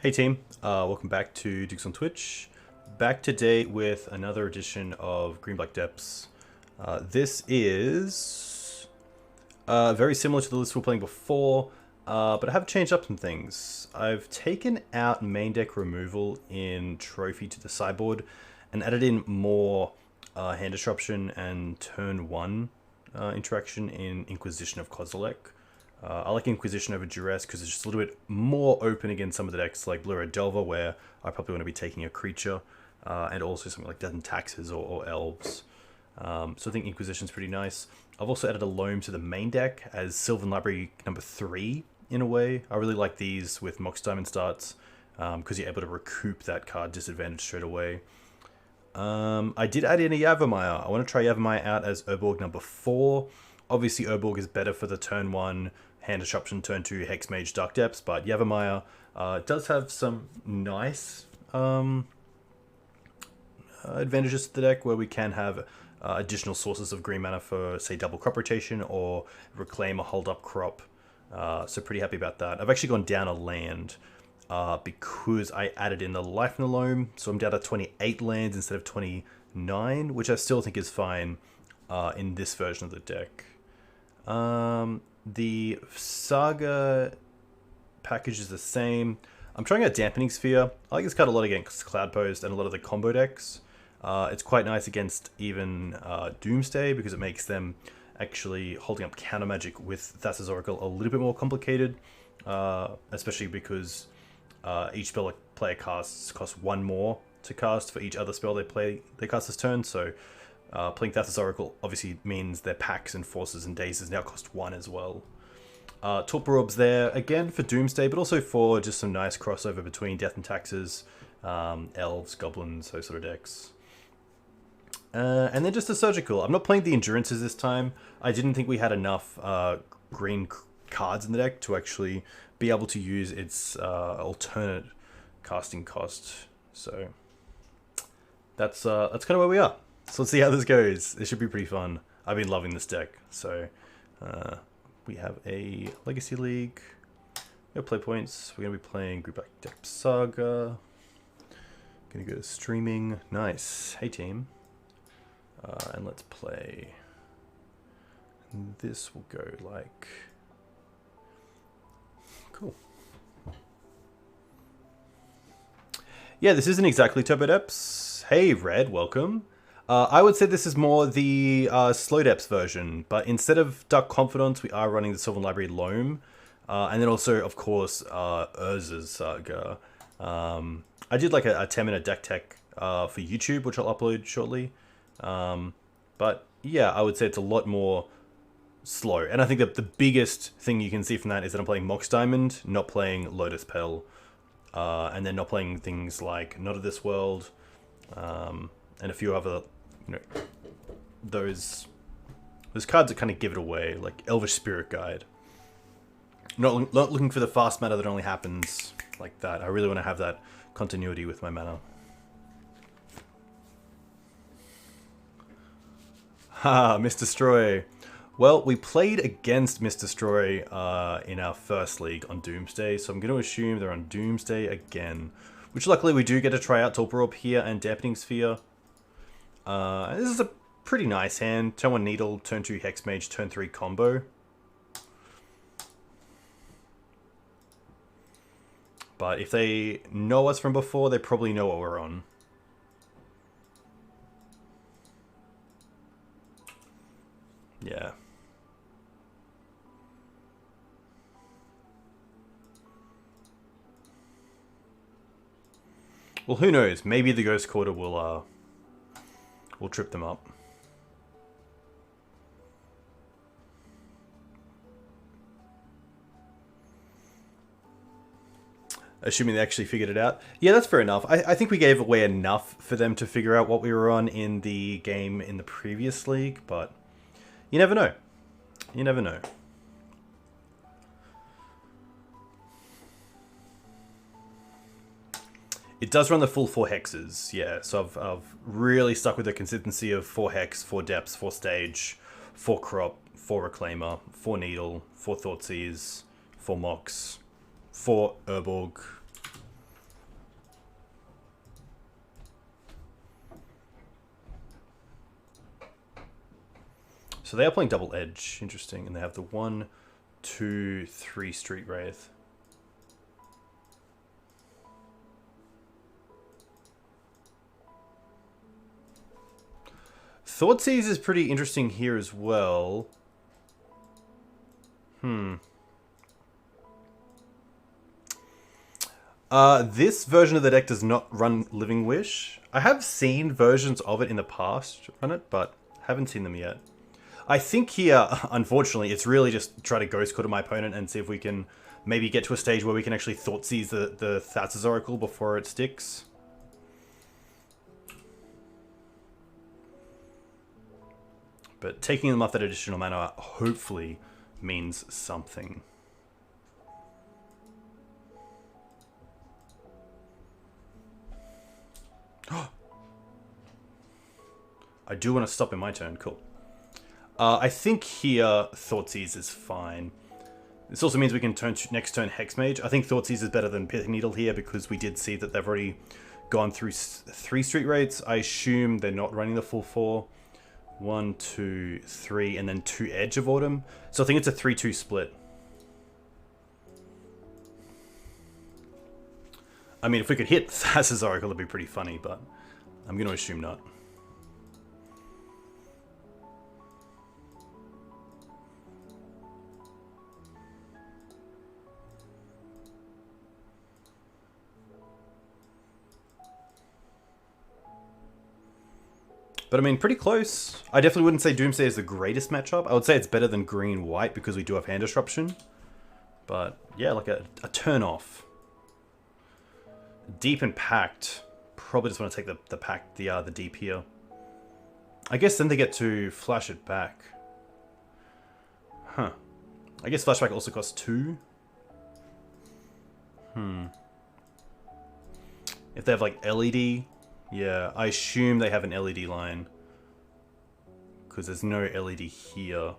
Hey team, welcome back to Dukes on Twitch. Back today with another edition of Green Black Depths. This is very similar to the list we were playing before, but I have changed up some things. I've taken out main deck removal in Trophy to the sideboard and added in more hand disruption and turn 1 interaction in Inquisition of Kozilek. I like Inquisition over Duress because it's just a little bit more open against some of the decks like Blue Red Delver, where I probably want to be taking a creature, and also something like Death and Taxes or Elves. So I think Inquisition's pretty nice. I've also added a Loam to the main deck as Sylvan Library number 3 in a way. I really like these with Mox Diamond starts because you're able to recoup that card disadvantage straight away. I did add in a Yavimaya. I want to try Yavimaya out as Urborg number 4. Obviously, Urborg is better for the turn 1 hand disruption, turn 2 Hex Mage Dark Depths, but Yavimaya does have some nice advantages to the deck where we can have additional sources of green mana for, say, double crop rotation or reclaim a hold up crop. So pretty happy about that. I've actually gone down a land because I added in the Life in the Loam, so I'm down to 28 lands instead of 29, which I still think is fine in this version of the deck. The Saga package is the same. I'm trying out Dampening Sphere. I like this card a lot against Cloud Post and a lot of the combo decks. It's quite nice against even Doomsday because it makes them actually holding up counter magic with Thassa's Oracle a little bit more complicated, especially because each spell a player casts costs 1 more to cast for each other spell they cast this turn. So playing Thassa's Oracle obviously means their packs and forces and dazes now cost 1 as well. Torpor Orbs there, again for Doomsday, but also for just some nice crossover between Death and Taxes, Elves, Goblins, those sort of decks. And then just a Surgical. I'm not playing the Endurances this time. I didn't think we had enough green cards in the deck to actually be able to use its alternate casting cost. So that's kind of where we are. So let's see how this goes. This should be pretty fun. I've been loving this deck. So we have a Legacy League. No play points. We're going to be playing Group Back Deck Saga. Going to go to streaming. Nice. Hey team. And let's play. This will go like... Cool. Yeah, this isn't exactly Turbo Depths. Hey Red, welcome. I would say this is more the Slow Depths version, but instead of Dark Confidence, we are running the Sylvan Library Loam. And then also, of course, Urza's Saga. I did like a 10-minute Decktech for YouTube, which I'll upload shortly. But yeah, I would say it's a lot more slow. And I think that the biggest thing you can see from that is that I'm playing Mox Diamond, not playing Lotus Petal, and then not playing things like Not of This World, and a few other, those cards that kind of give it away, like Elvish Spirit Guide. Not looking for the fast mana that only happens like that. I really want to have that continuity with my mana. Ha, Miss Destroy. Well, we played against Miss Destroy in our first league on Doomsday, so I'm going to assume they're on Doomsday again. Which luckily we do get to try out Torpor Orb here and Dampening Sphere. This is a pretty nice hand. Turn 1 Needle, turn 2 Hex Mage, turn 3 combo. But if they know us from before, they probably know what we're on. Yeah. Well, who knows? Maybe the Ghost Quarter will trip them up. Assuming they actually figured it out. Yeah, that's fair enough. I think we gave away enough for them to figure out what we were on in the game in the previous league, but you never know. You never know. It does run the full 4 hexes, yeah. So I've really stuck with the consistency of 4 hex, 4 depths, 4 stage, 4 crop, 4 reclaimer, 4 needle, 4 Thoughtseize, 4 mox, 4 Urborg. So they are playing double edge. Interesting. And they have the 1, 2, 3 Street Wraith. Thoughtseize is pretty interesting here as well. This version of the deck does not run Living Wish. I have seen versions of it in the past run it, but haven't seen them yet. I think here, unfortunately, it's really just try to Ghost Quarter my opponent and see if we can maybe get to a stage where we can actually Thoughtseize the Thassa's Oracle before it sticks. But taking them off that additional mana hopefully means something. I do want to stop in my turn. Cool. I think here Thoughtseize is fine. This also means we can turn next turn Hexmage. I think Thoughtseize is better than Pithing Needle here because we did see that they've already gone through 3 Street Wraiths. I assume they're not running the full 4. 1, 2, 3, and then 2 Edge of Autumn. So I think it's a 3-2 split. I mean, if we could hit Thassa's Oracle, it'd be pretty funny, but I'm going to assume not. But I mean, pretty close. I definitely wouldn't say Doomsday is the greatest matchup. I would say it's better than green-white because we do have hand disruption. But yeah, like a turn off. Deep and packed. Probably just want to take the deep here. I guess then they get to flash it back. Huh. I guess flashback also costs 2. If they have like LED. Yeah, I assume they have an LED line. Because there's no LED here.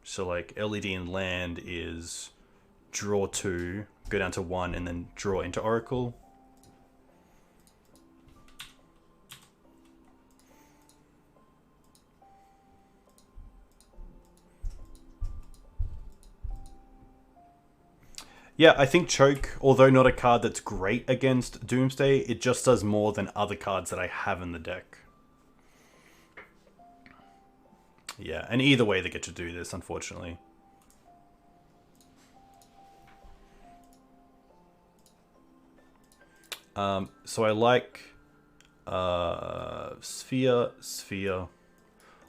So like LED in land is draw 2, go down to 1, and then draw into Oracle. Yeah, I think Choke, although not a card that's great against Doomsday, it just does more than other cards that I have in the deck. Yeah, and either way they get to do this, unfortunately. So I like Sphere, Sphere,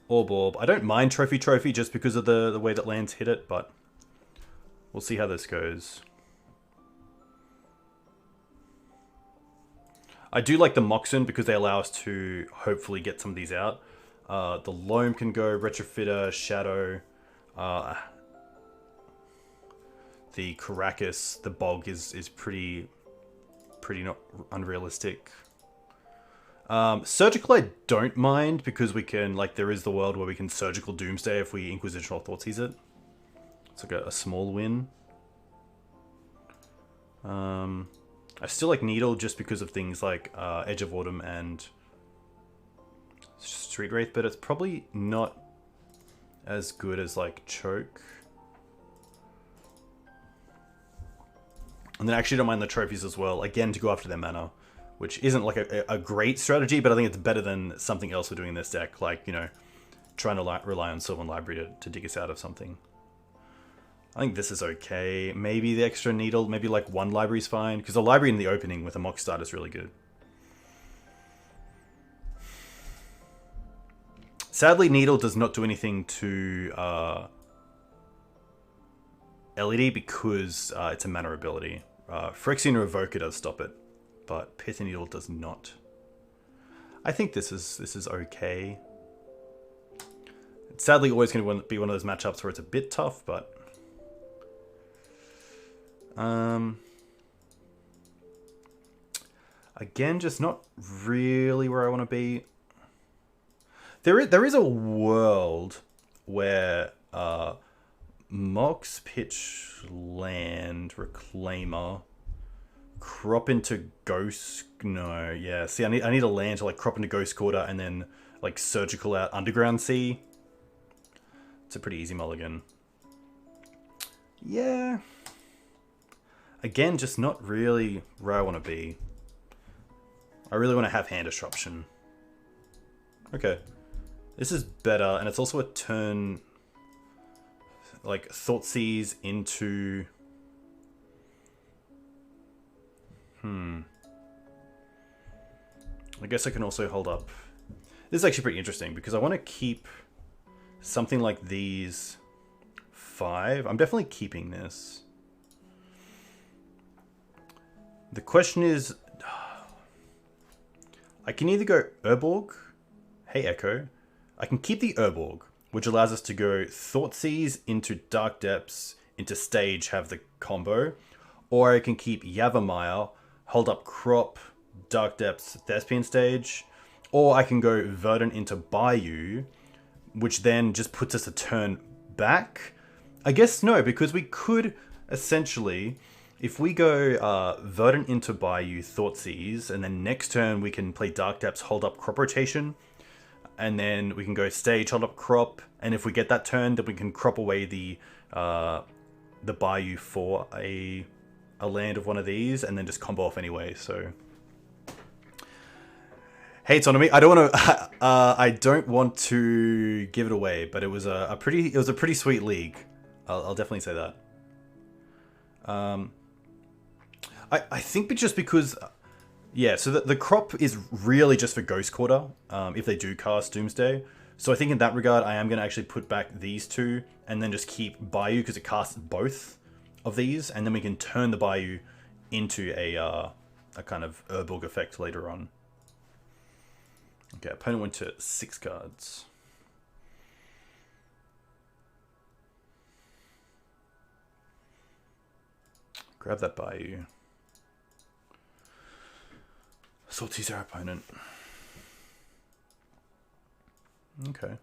Orb. I don't mind Trophy just because of the way that lands hit it, but we'll see how this goes. I do like the Moxen because they allow us to hopefully get some of these out. The Loam can go, Retrofitter, Shadow. The Caracas, the Bog is pretty not unrealistic. Surgical I don't mind because we can, like, there is the world where we can Surgical Doomsday if we Inquisitional Thoughtseize it. It's like a small win. I still like Needle just because of things like Edge of Autumn and Street Wraith, but it's probably not as good as like Choke. And then I actually don't mind the trophies as well, again to go after their mana, which isn't like a great strategy, but I think it's better than something else we're doing in this deck, like, you know, trying to rely on Sylvan Library to dig us out of something. I think this is okay. Maybe the extra Needle, maybe like 1 library is fine, because the library in the opening with a Mox start is really good. Sadly, Needle does not do anything to LED because it's a mana ability. Phyrexian Revoker does stop it, but Pith Needle does not. I think this is okay. It's sadly always going to be one of those matchups where it's a bit tough, but again, just not really where I want to be. There is a world where Mox, pitch, land, reclaimer, crop into ghost. No, yeah. See, I need a land to like crop into Ghost Quarter and then like surgical out Underground Sea. It's a pretty easy mulligan. Yeah. Again, just not really where I want to be. I really want to have hand disruption. Okay. This is better, and it's also a turn... like, Thoughtseize into... I guess I can also hold up... This is actually pretty interesting, because I want to keep something like these 5. I'm definitely keeping this. The question is... I can either go Urborg... Hey, Echo. I can keep the Urborg, which allows us to go Thoughtseize into Dark Depths, into Stage, have the combo. Or I can keep Yavimaya, hold up Crop, Dark Depths, Thespian Stage. Or I can go Verdant into Bayou, which then just puts us a turn back. I guess no, because we could essentially... If we go Verdant into Bayou, Thoughtseize, and then next turn we can play Dark Depths, hold up Crop Rotation, and then we can go Stage, hold up Crop, and if we get that turn, then we can crop away the Bayou for a land of one of these, and then just combo off anyway. So, hey, Autonomy, I don't want to I don't want to give it away, but it was a pretty sweet league. I'll definitely say that. I think just because, yeah, so the crop is really just for Ghost Quarter, if they do cast Doomsday. So I think in that regard, I am going to actually put back these two, and then just keep Bayou, because it casts both of these, and then we can turn the Bayou into a kind of Urborg effect later on. Okay, opponent went to 6 cards. Grab that Bayou. Sorties our opponent. Okay.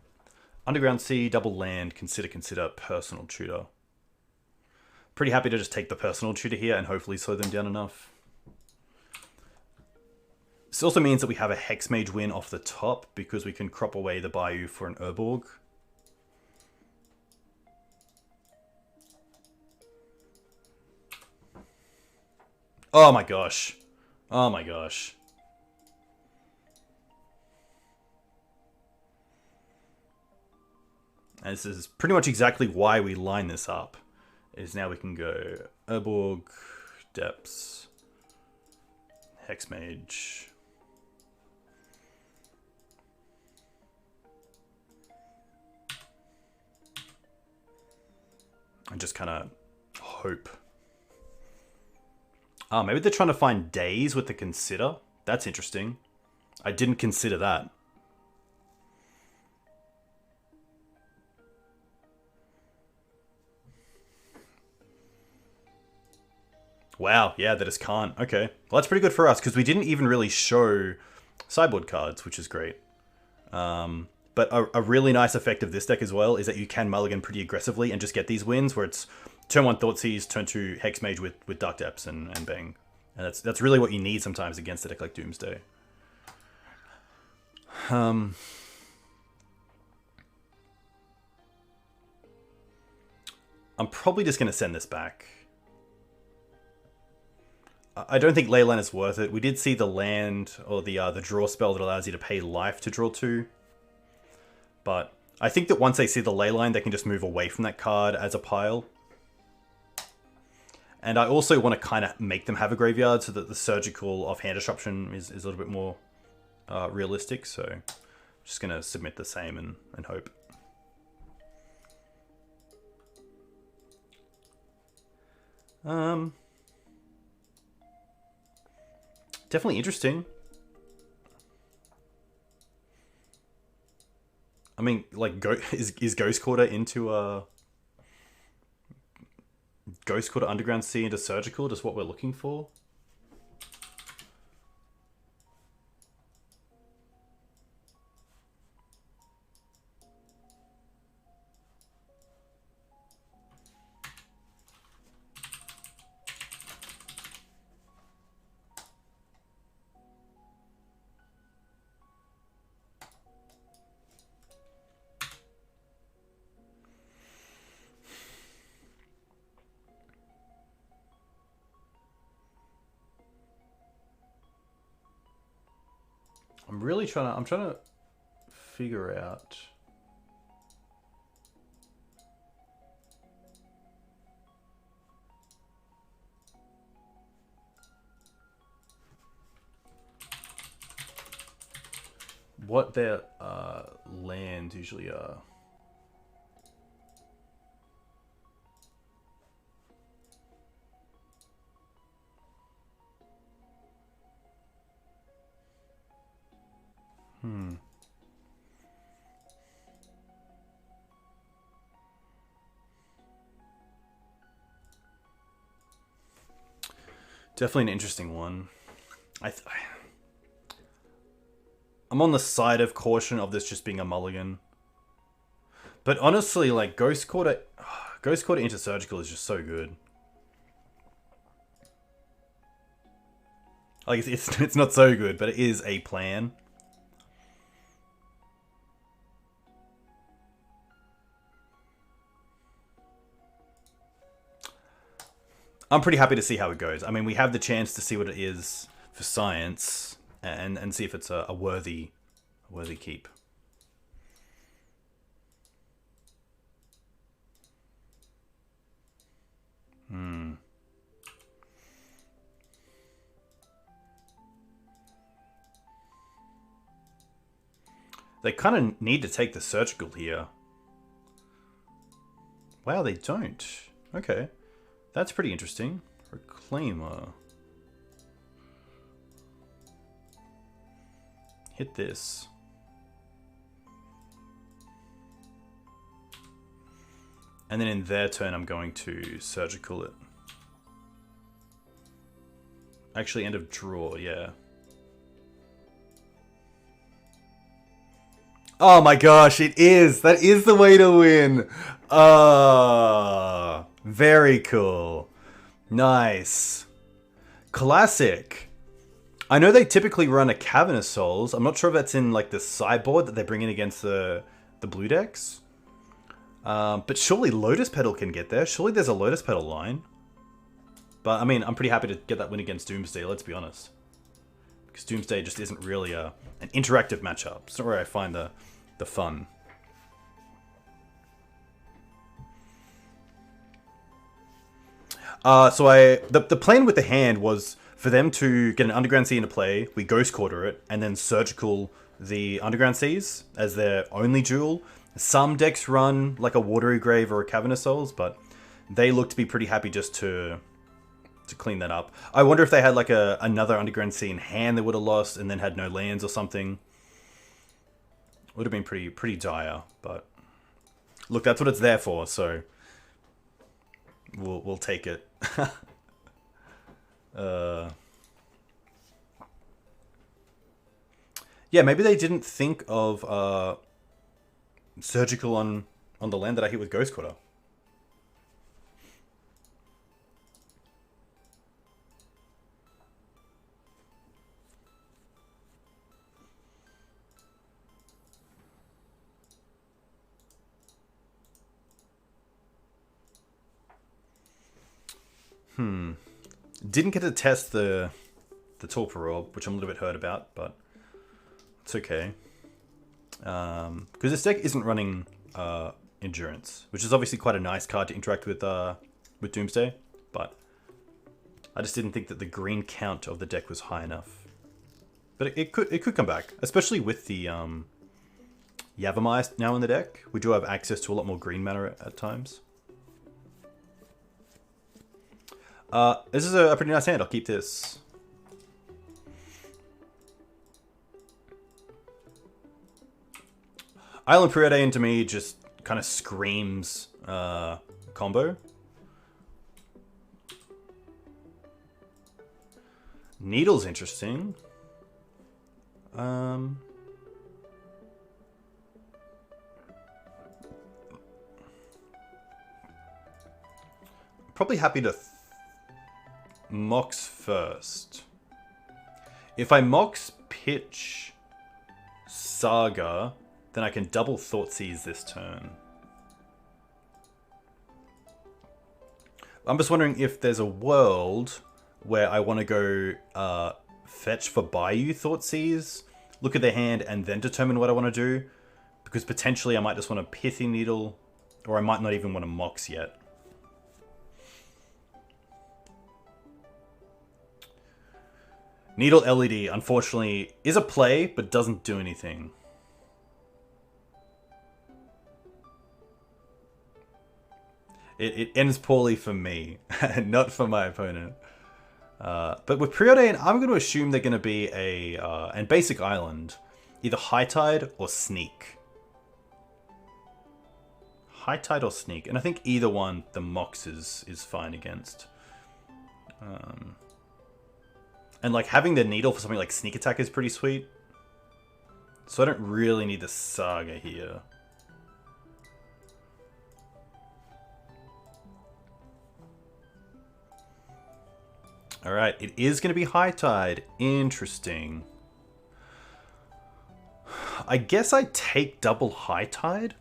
Underground Sea, double land, consider, personal tutor. Pretty happy to just take the personal tutor here and hopefully slow them down enough. This also means that we have a Hexmage win off the top because we can crop away the Bayou for an Urborg. Oh my gosh. Oh my gosh. And this is pretty much exactly why we line this up. Is now we can go Urborg, Depths, Hexmage. And just kind of hope. Ah, maybe they're trying to find days with the consider. That's interesting. I didn't consider that. Wow, yeah, they just can't. Okay. Well, that's pretty good for us, because we didn't even really show sideboard cards, which is great. But a really nice effect of this deck as well is that you can mulligan pretty aggressively and just get these wins where it's turn 1 Thoughtseize, turn 2 Hexmage with Dark Depths and bang. And that's really what you need sometimes against a deck like Doomsday. I'm probably just going to send this back. I don't think Leyline is worth it. We did see the land, or the draw spell that allows you to pay life to draw 2. But I think that once they see the Leyline, they can just move away from that card as a pile. And I also want to kind of make them have a graveyard so that the surgical off-hand disruption is a little bit more realistic. So I'm just going to submit the same and hope. Definitely interesting. I mean, like, is Ghost Quarter into Ghost Quarter Underground Sea into Surgical just what we're looking for? I'm trying to figure out. What their lands usually are. Definitely an interesting one. I'm on the side of caution of this just being a mulligan. But honestly, like Ghost Quarter into Surgical is just so good. Like it's not so good, but it is a plan. I'm pretty happy to see how it goes. I mean, we have the chance to see what it is for science and see if it's a worthy keep. They kind of need to take the Surgical here. Wow, they don't. Okay. That's pretty interesting. Reclaimer. Hit this. And then in their turn, I'm going to Surgical it. Actually, end of draw, yeah. Oh my gosh, it is! That is the way to win! Very cool. Nice. Classic. I know they typically run a Cavernous Souls. I'm not sure if that's in like the sideboard that they bring in against the blue decks. But surely Lotus Petal can get there. Surely there's a Lotus Petal line. But I mean, I'm pretty happy to get that win against Doomsday, let's be honest. Because Doomsday just isn't really an interactive matchup. It's not where I find the fun. So the plan with the hand was for them to get an Underground Sea into play, we Ghost Quarter it, and then Surgical the Underground Seas as their only jewel. Some decks run like a Watery Grave or a Cavernous Souls, but they look to be pretty happy just to clean that up. I wonder if they had like another Underground Sea in hand they would have lost and then had no lands or something. Would have been pretty dire, but look, that's what it's there for, so we'll take it. Yeah, maybe they didn't think of Surgical on the land that I hit with Ghost Quarter. Didn't get to test the Torpor Orb, which I'm a little bit hurt about, but it's okay. Because this deck isn't running Endurance, which is obviously quite a nice card to interact with Doomsday, but I just didn't think that the green count of the deck was high enough. But it could come back, especially with the Yavimaya now in the deck. We do have access to a lot more green mana at times. This is a pretty nice hand. I'll keep this. Island Preordain to me just kind of screams combo. Needle's interesting. Probably happy to Mox first. If I Mox pitch Saga, then I can double Thoughtseize this turn. I'm just wondering if there's a world where I want to go fetch for Bayou Thoughtseize look at their hand, and then determine what I want to do. Because potentially I might just want a Pithing Needle, or I might not even want a Mox yet. Needle LED, unfortunately, is a play, but doesn't do anything. It ends poorly for me, not for my opponent. But with Preordain, I'm going to assume they're going to be and Basic Island, either High Tide or Sneak. High Tide or Sneak, and I think either one the Mox is fine against. And like having the Needle for something like Sneak Attack is pretty sweet. So I don't really need the Saga here. Alright, it is going to be High Tide. Interesting. I guess I take double High Tide?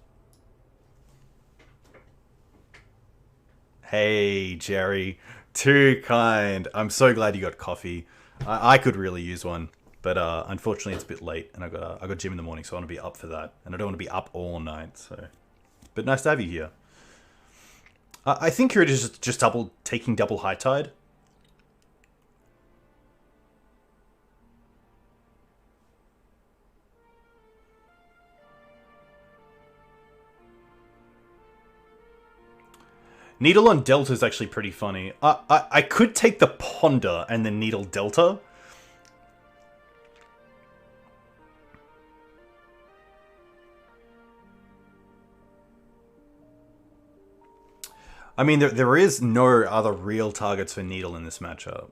Hey, Jerry. Too kind. I'm so glad you got coffee. I could really use one. But unfortunately, it's a bit late. And I got gym in the morning, so I want to be up for that. And I don't want to be up all night. So, but nice to have you here. I think you're just taking double High Tide. Needle on Delta is actually pretty funny. I could take the Ponder and then Needle Delta. I mean, there is no other real targets for Needle in this matchup.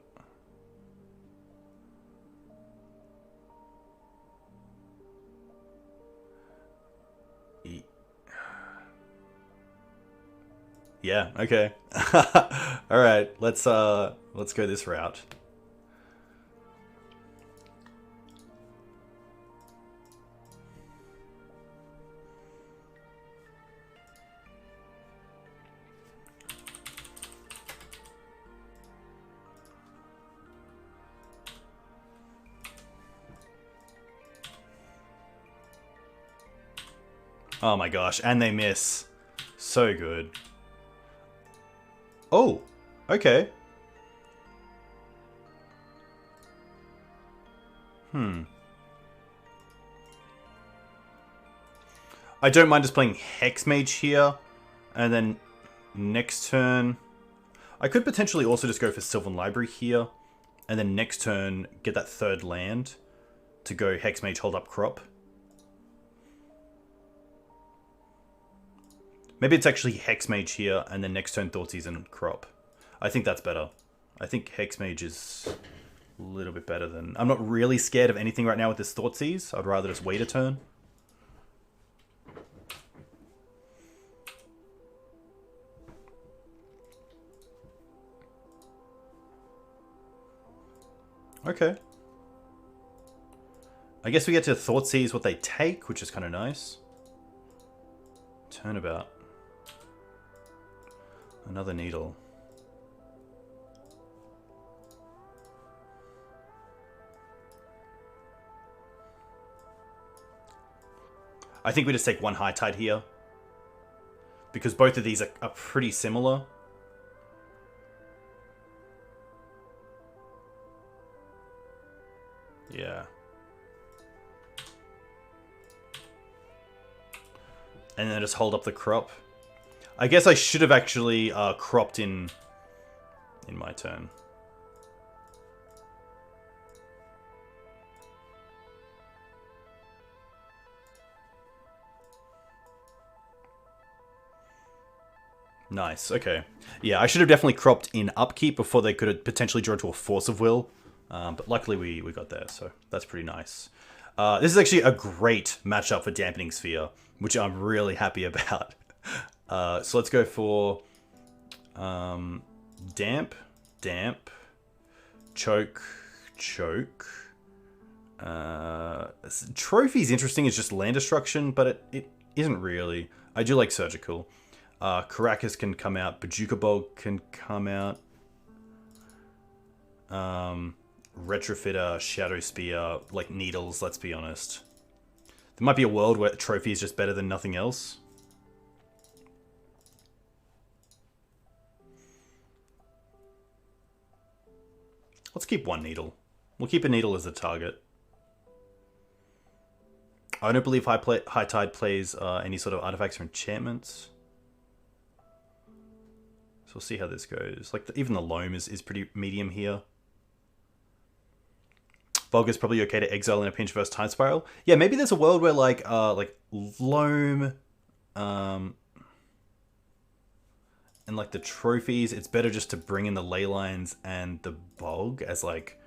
Yeah, okay. Alright, let's go this route. Oh my gosh, and they miss. So good. Oh, okay. I don't mind just playing Hex Mage here, and then next turn... I could potentially also just go for Sylvan Library here, and then next turn get that third land to go Hex Mage, hold up Crop. Maybe it's actually Hex Mage here, and then next turn Thoughtseize and Crop. I think that's better. I think Hex Mage is a little bit better than... I'm not really scared of anything right now with this Thoughtseize. I'd rather just wait a turn. Okay. I guess we get to Thoughtseize what they take, which is kind of nice. Turnabout. Another Needle. I think we just take one High Tide here. Because both of these are pretty similar. Yeah. And then just hold up the Crop. I guess I should have actually cropped in my turn. Nice, okay. Yeah, I should have definitely cropped in upkeep before they could have potentially drawn to a Force of Will. But luckily we got there, so that's pretty nice. This is actually a great matchup for Dampening Sphere, which I'm really happy about. So let's go for Damp, Choke. Trophy's interesting, it's just land destruction, but it isn't really. I do like Surgical. Caracas can come out, Bajuka Bog can come out. Retrofitter, Shadow Spear, like Needles, let's be honest. There might be a world where Trophy is just better than nothing else. Let's keep one Needle. We'll keep a Needle as a target. I don't believe High Tide plays any sort of artifacts or enchantments. So we'll see how this goes. Like, even the Loam is pretty medium here. Volga's probably okay to exile in a pinch versus Time Spiral. Yeah, maybe there's a world where, like Loam... and, like, the trophies, it's better just to bring in the ley lines and the Bog as, like...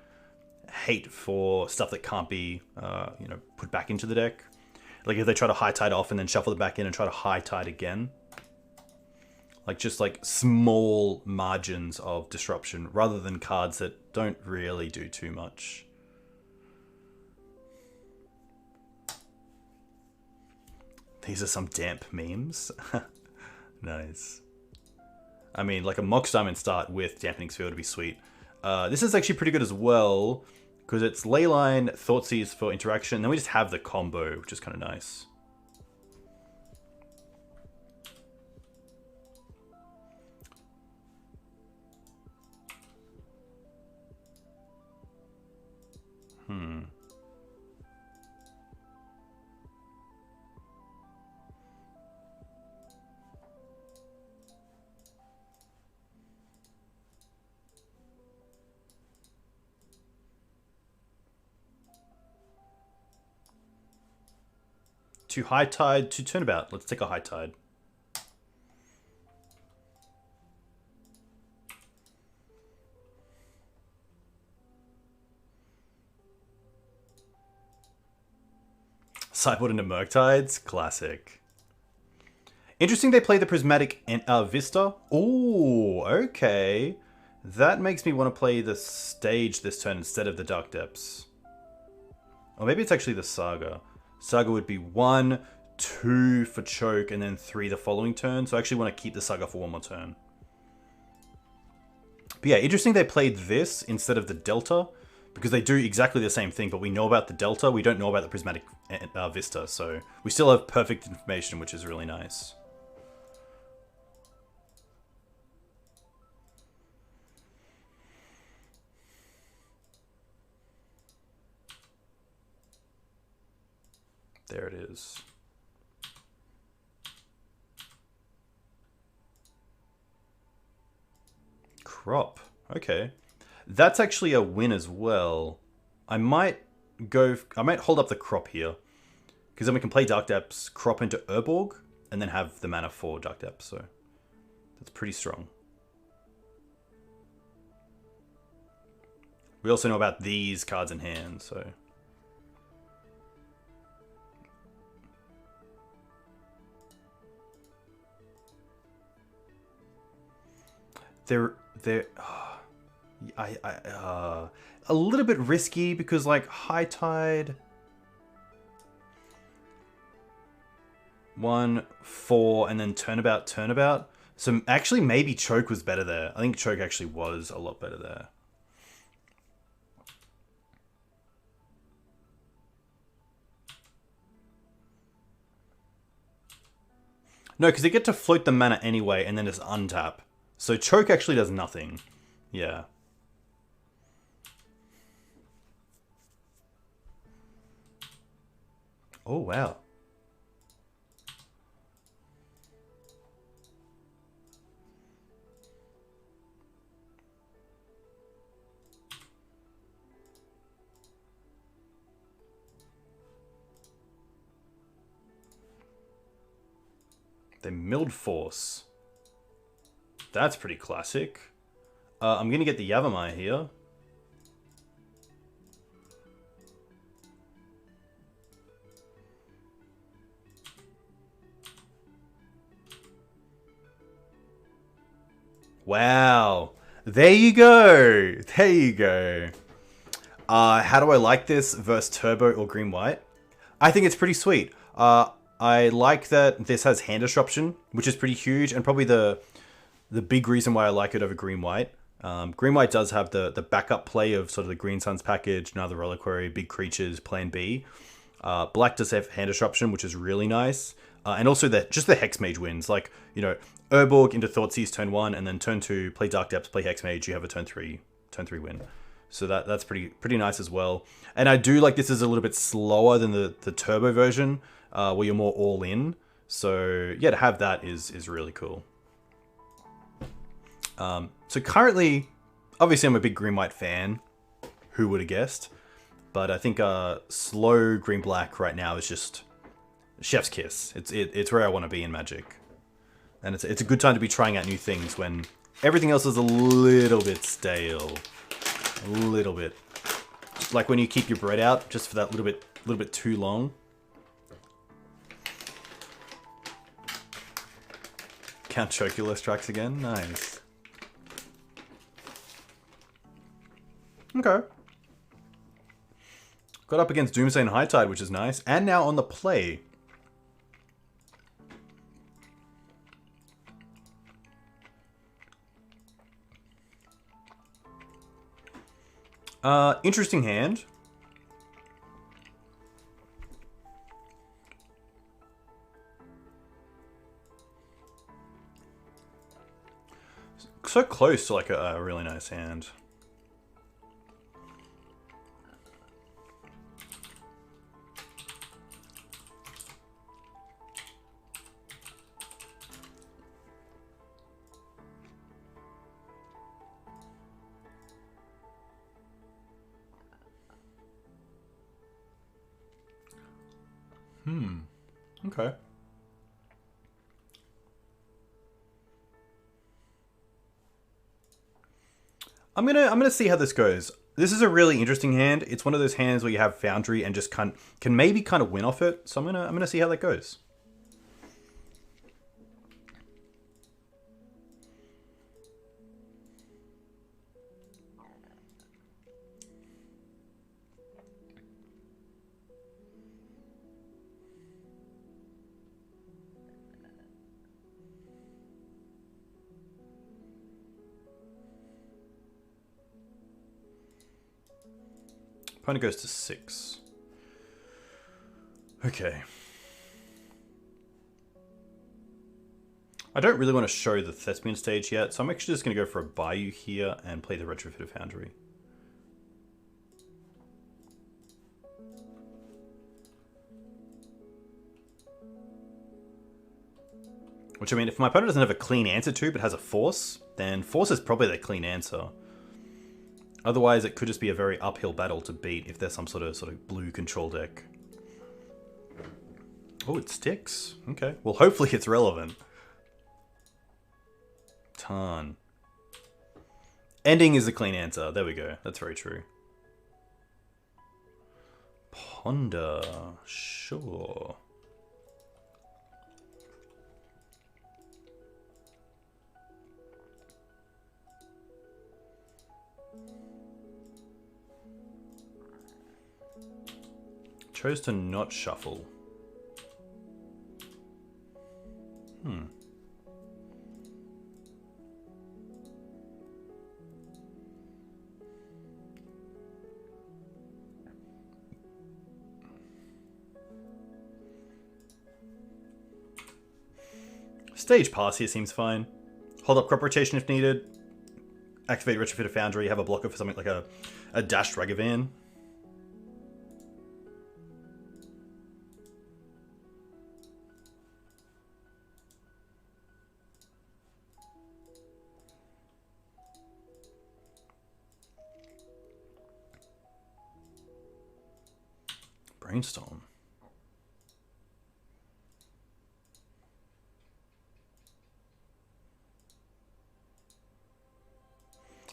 hate for stuff that can't be, you know, put back into the deck. Like if they try to High Tide off and then shuffle it back in and try to High Tide again. Like just like small margins of disruption rather than cards that don't really do too much. These are some damp memes. Nice. I mean, like a Mox Diamond start with Dampening Sphere would be sweet. This is actually pretty good as well, because it's Leyline, Thoughtseize for interaction, then we just have the combo, which is kind of nice. To High Tide, to Turnabout. Let's take a High Tide. Sideboard into Murktides? Classic. Interesting they play the Prismatic Vista. Ooh, okay. That makes me want to play the Stage this turn instead of the Dark Depths. Or maybe it's actually the Saga. Saga would be 1, 2 for choke, and then 3 the following turn. So I actually want to keep the Saga for one more turn. But yeah, interesting they played this instead of the Delta, because they do exactly the same thing, but we know about the Delta, we don't know about the Prismatic Vista, so we still have perfect information, which is really nice. There it is. Crop. Okay. That's actually a win as well. I might hold up the crop here. Because then we can play Dark Depths, crop into Urborg, and then have the mana for Dark Depths, so that's pretty strong. We also know about these cards in hand, so... They're a little bit risky because like High Tide 1, 4, and then turnabout. So actually maybe choke was better there. I think choke actually was a lot better there. No, because they get to float the mana anyway and then just untap. So choke actually does nothing. Yeah. Oh, wow. They milled Force. That's pretty classic. I'm going to get the Yavimaya here. Wow. There you go. There you go. How do I like this versus Turbo or Green-White? I think it's pretty sweet. I like that this has hand disruption, which is pretty huge, and probably the big reason why I like it over Green-White. Green-white does have the backup play of sort of the Green Suns package, another Reliquary, big creatures, plan B. Black does have hand disruption, which is really nice. And also just the Hex Mage wins. Like, you know, Urborg into Thoughtseize turn 1, and then turn 2, play Dark Depths, play Hex Mage, you have a turn 3 win. So that's pretty nice as well. And I do like this is a little bit slower than the turbo version, where you're more all in. So yeah, to have that is really cool. So currently, obviously I'm a big green-white fan. Who would have guessed? But I think slow green-black right now is just chef's kiss. It's where I want to be in Magic. And it's a good time to be trying out new things when everything else is a little bit stale. A little bit. Just like when you keep your bread out just for that little bit too long. Count Chocula strikes again. Nice. Okay. Got up against Doomsday and High Tide, which is nice. And now on the play. Interesting hand. So close to like a really nice hand. Okay. I'm gonna see how this goes. This is a really interesting hand. It's one of those hands where you have Foundry and just can maybe kind of win off it. So I'm gonna see how that goes. Opponent goes to 6. Okay. I don't really want to show the Thespian stage yet, so I'm actually just going to go for a Bayou here and play the Retrofitted Foundry. Which, I mean, if my opponent doesn't have a clean answer to, but has a Force, then Force is probably the clean answer. Otherwise, it could just be a very uphill battle to beat if there's some sort of blue control deck. Oh, it sticks. Okay. Well, hopefully it's relevant. Tarn. Ending is the clean answer. There we go. That's very true. Ponder. Sure. Chose to not shuffle. Stage pass here seems fine. Hold up crop rotation if needed. Activate Retrofitted Foundry. Have a blocker for something like a dashed Ragavan. Brainstorm.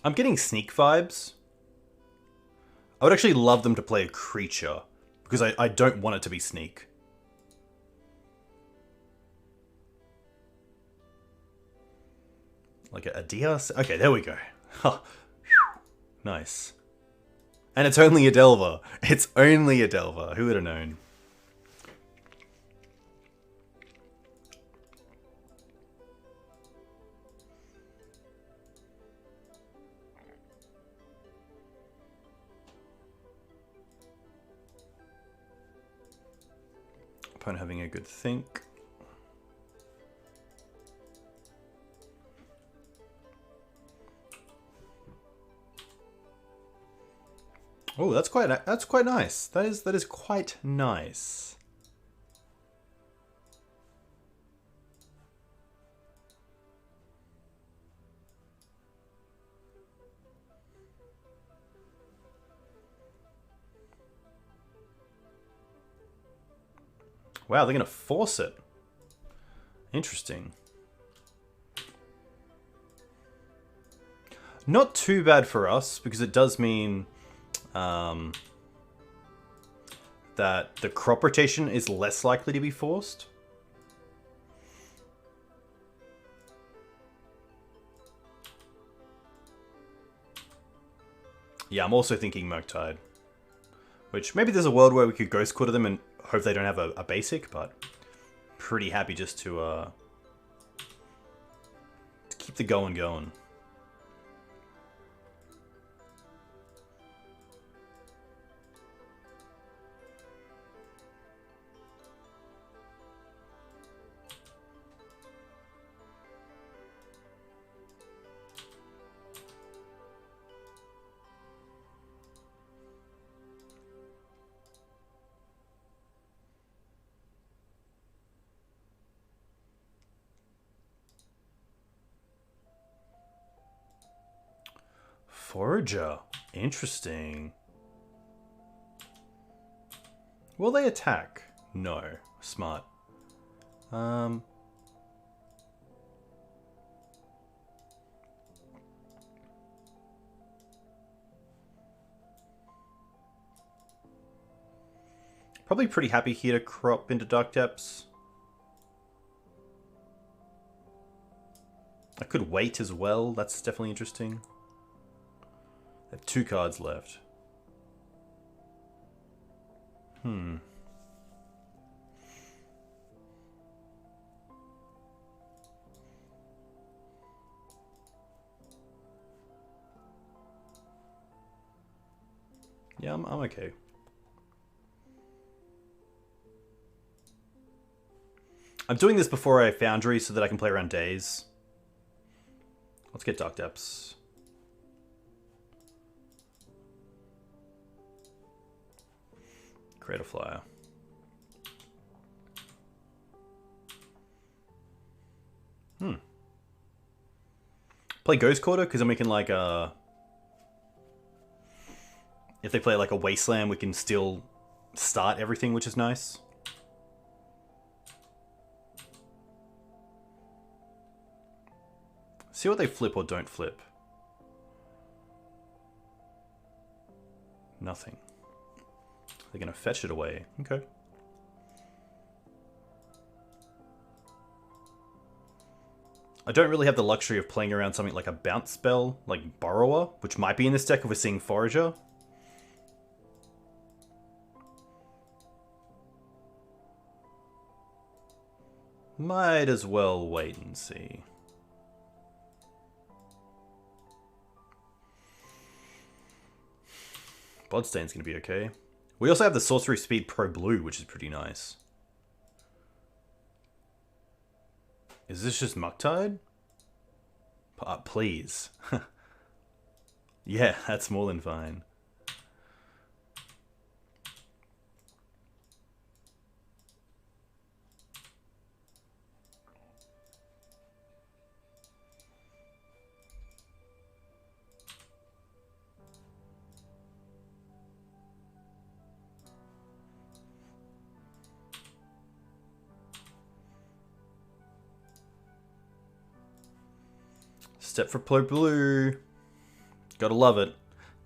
I'm getting Sneak vibes. I would actually love them to play a creature, because I don't want it to be Sneak. Like a Diaz? Okay, there we go. Nice. And it's only a Delver. It's only a Delver. Who would have known? Opponent having a good think. Oh, that's quite nice. That is quite nice. Wow, they're gonna force it. Interesting. Not too bad for us, because it does mean that the crop rotation is less likely to be forced. Yeah, I'm also thinking Murktide. Which, maybe there's a world where we could Ghost Quarter them and hope they don't have a basic, but pretty happy just to keep the going. Forager. Interesting. Will they attack? No. Smart. Probably pretty happy here to crop into Dark Depths. I could wait as well. That's definitely interesting. I have 2 cards left. Yeah, I'm okay. I'm doing this before I Foundry so that I can play around days. Let's get Dark Depths. Create a flyer. Play Ghost Quarter, because then we can like if they play like a Wasteland, we can still start everything, which is nice. See what they flip or don't flip. Nothing. They're going to fetch it away. Okay. I don't really have the luxury of playing around something like a bounce spell, like Borrower, which might be in this deck if we're seeing Forager. Might as well wait and see. Bloodstain's going to be okay. We also have the Sorcery Speed Pro Blue, which is pretty nice. Is this just Mucktide? Please. Yeah, that's more than fine. Step for Pro Blue. Gotta love it.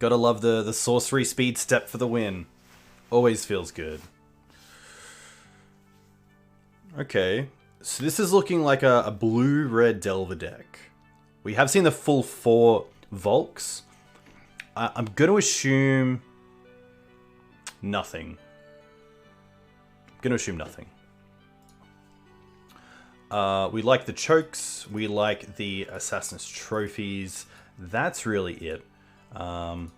Gotta love the sorcery speed step for the win. Always feels good. Okay. So this is looking like a blue-red Delver deck. We have seen the full 4 Volks. I'm gonna assume nothing. I'm gonna assume nothing. We like the chokes. We like the Assassin's Trophies. That's really it. I'm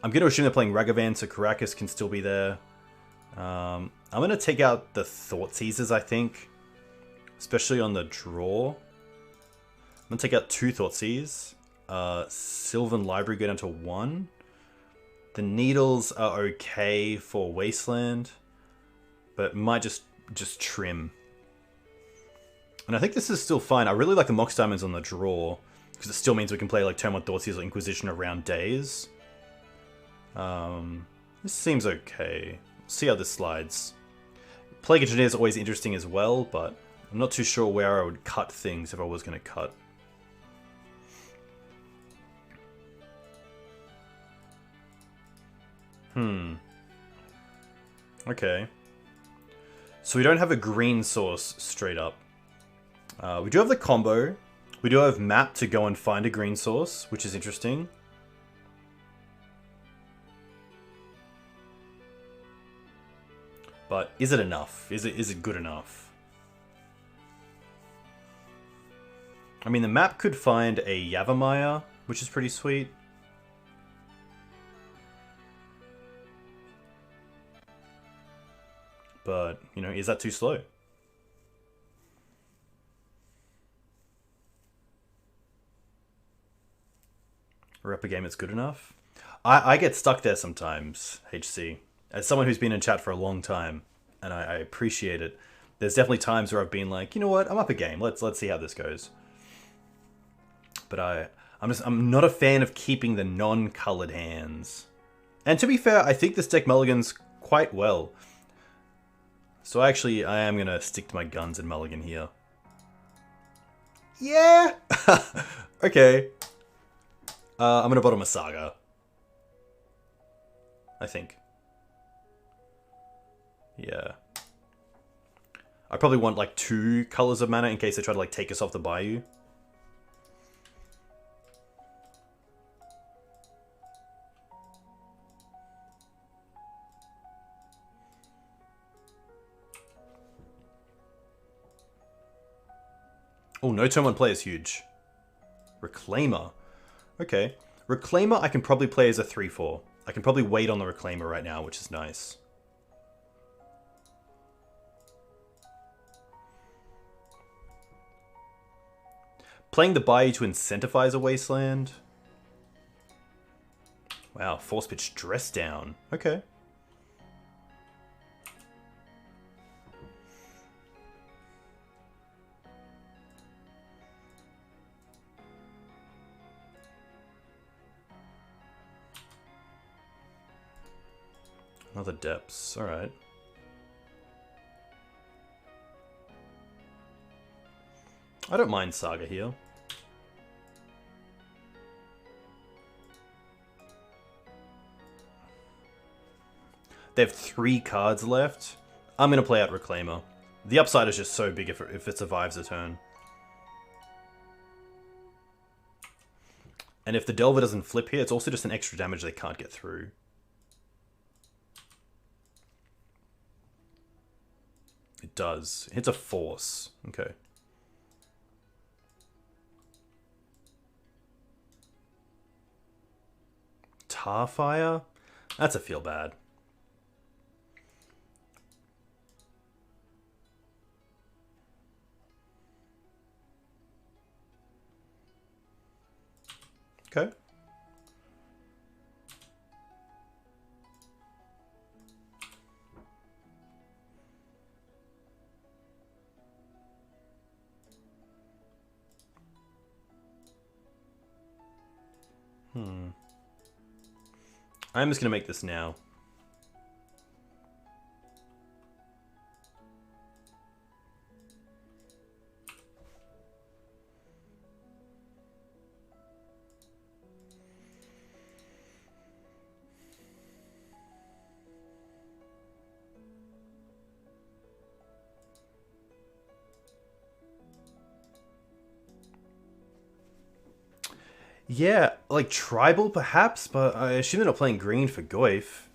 going to assume they're playing Ragavan, so Caracas can still be there. I'm I'm going to take out the Thought Seizers, I think. Especially on the draw. I'm going to take out 2 Thoughtseize. Sylvan Library go down to 1. The Needles are okay for Wasteland. But might just trim. And I think this is still fine. I really like the Mox Diamonds on the draw. Because it still means we can play like turn 1 Thoughtseize or Inquisition around days. This seems okay. See how this slides. Plague Engineer is always interesting as well, but I'm not too sure where I would cut things if I was going to cut. Okay. So we don't have a green source straight up. We do have the combo. We do have map to go and find a green source, which is interesting. But is it enough? Is it good enough? I mean, the map could find a Yavimaya, which is pretty sweet. But, you know, is that too slow? Rep a game that's good enough? I get stuck there sometimes, HC. As someone who's been in chat for a long time, and I appreciate it, there's definitely times where I've been like, you know what, I'm up a game. Let's see how this goes. But I'm not a fan of keeping the non-colored hands. And to be fair, I think this deck mulligans quite well. So actually, I am gonna stick to my guns and mulligan here. Yeah. Okay. I'm gonna bottom a Saga. I think. Yeah. I probably want like 2 colors of mana in case they try to like take us off the bayou. Oh, no turn 1 play is huge. Reclaimer. Okay. Reclaimer I can probably play as a 3-4. I can probably wait on the Reclaimer right now, which is nice. Playing the Bayou to incentivize a Wasteland. Wow, Force Pitch Dress Down. Okay. Another Depths, alright. I don't mind Saga here. They have 3 cards left. I'm going to play out Reclaimer. The upside is just so big if it survives a turn. And if the Delver doesn't flip here, it's also just an extra damage they can't get through. It does. It hits a Force. Okay. Tarfire? That's a feel bad. Okay. I'm just going to make this now. Yeah, like tribal perhaps, but I assume they're not playing green for Goyf.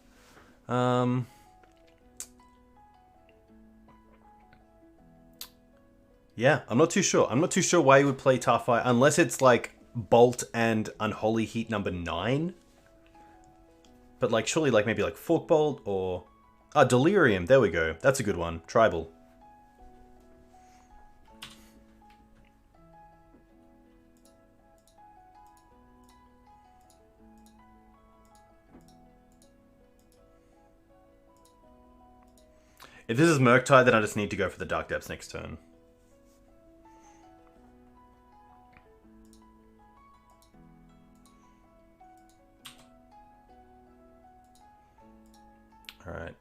Yeah, I'm not too sure. I'm not too sure why you would play Tarfire unless it's like Bolt and Unholy Heat number 9. But like surely like maybe like Fork Bolt or Ah, Delirium. There we go. That's a good one. Tribal. If this is Murktide, then I just need to go for the Dark Depths next turn. Alright.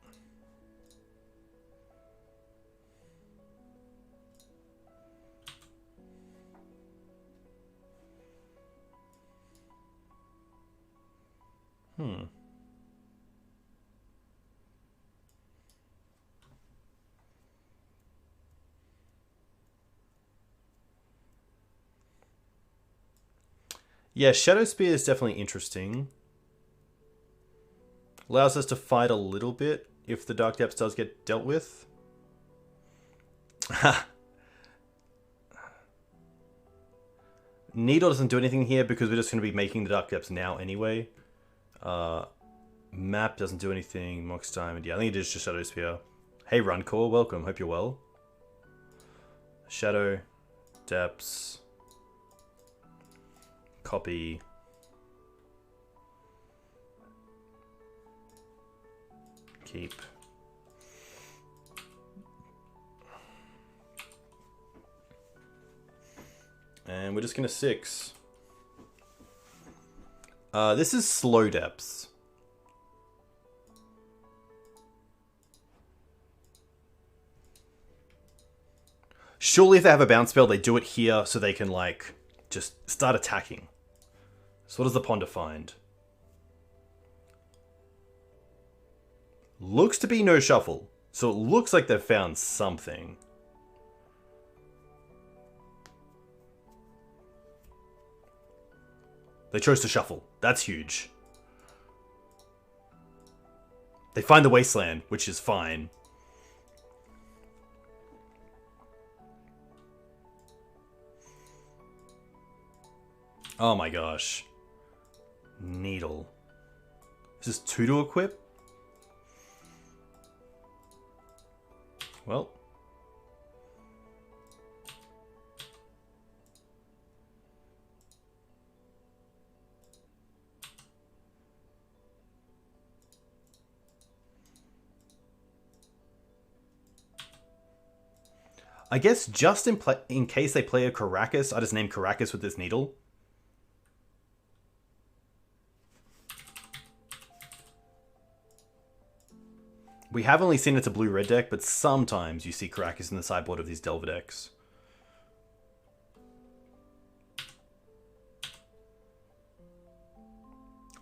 Yeah, Shadow Spear is definitely interesting. Allows us to fight a little bit if the Dark Depths does get dealt with. Needle doesn't do anything here because we're just going to be making the Dark Depths now anyway. Map doesn't do anything. Mox Diamond, yeah, I think it is just Shadow Spear. Hey Runcore, welcome, hope you're well. Shadow, Depths, copy. Keep. And we're just gonna 6. This is slow depths. Surely if they have a bounce spell, they do it here so they can, like, just start attacking. So what does the Ponder find? Looks to be no shuffle. So it looks like they've found something. They chose to shuffle. That's huge. They find the Wasteland, which is fine. Oh my gosh. Needle. Is this 2 to equip? Well. I guess just in case they play a Karakas, I just name Karakas with this Needle. We have only seen it's a blue-red deck, but sometimes you see Karakas in the sideboard of these Delver decks.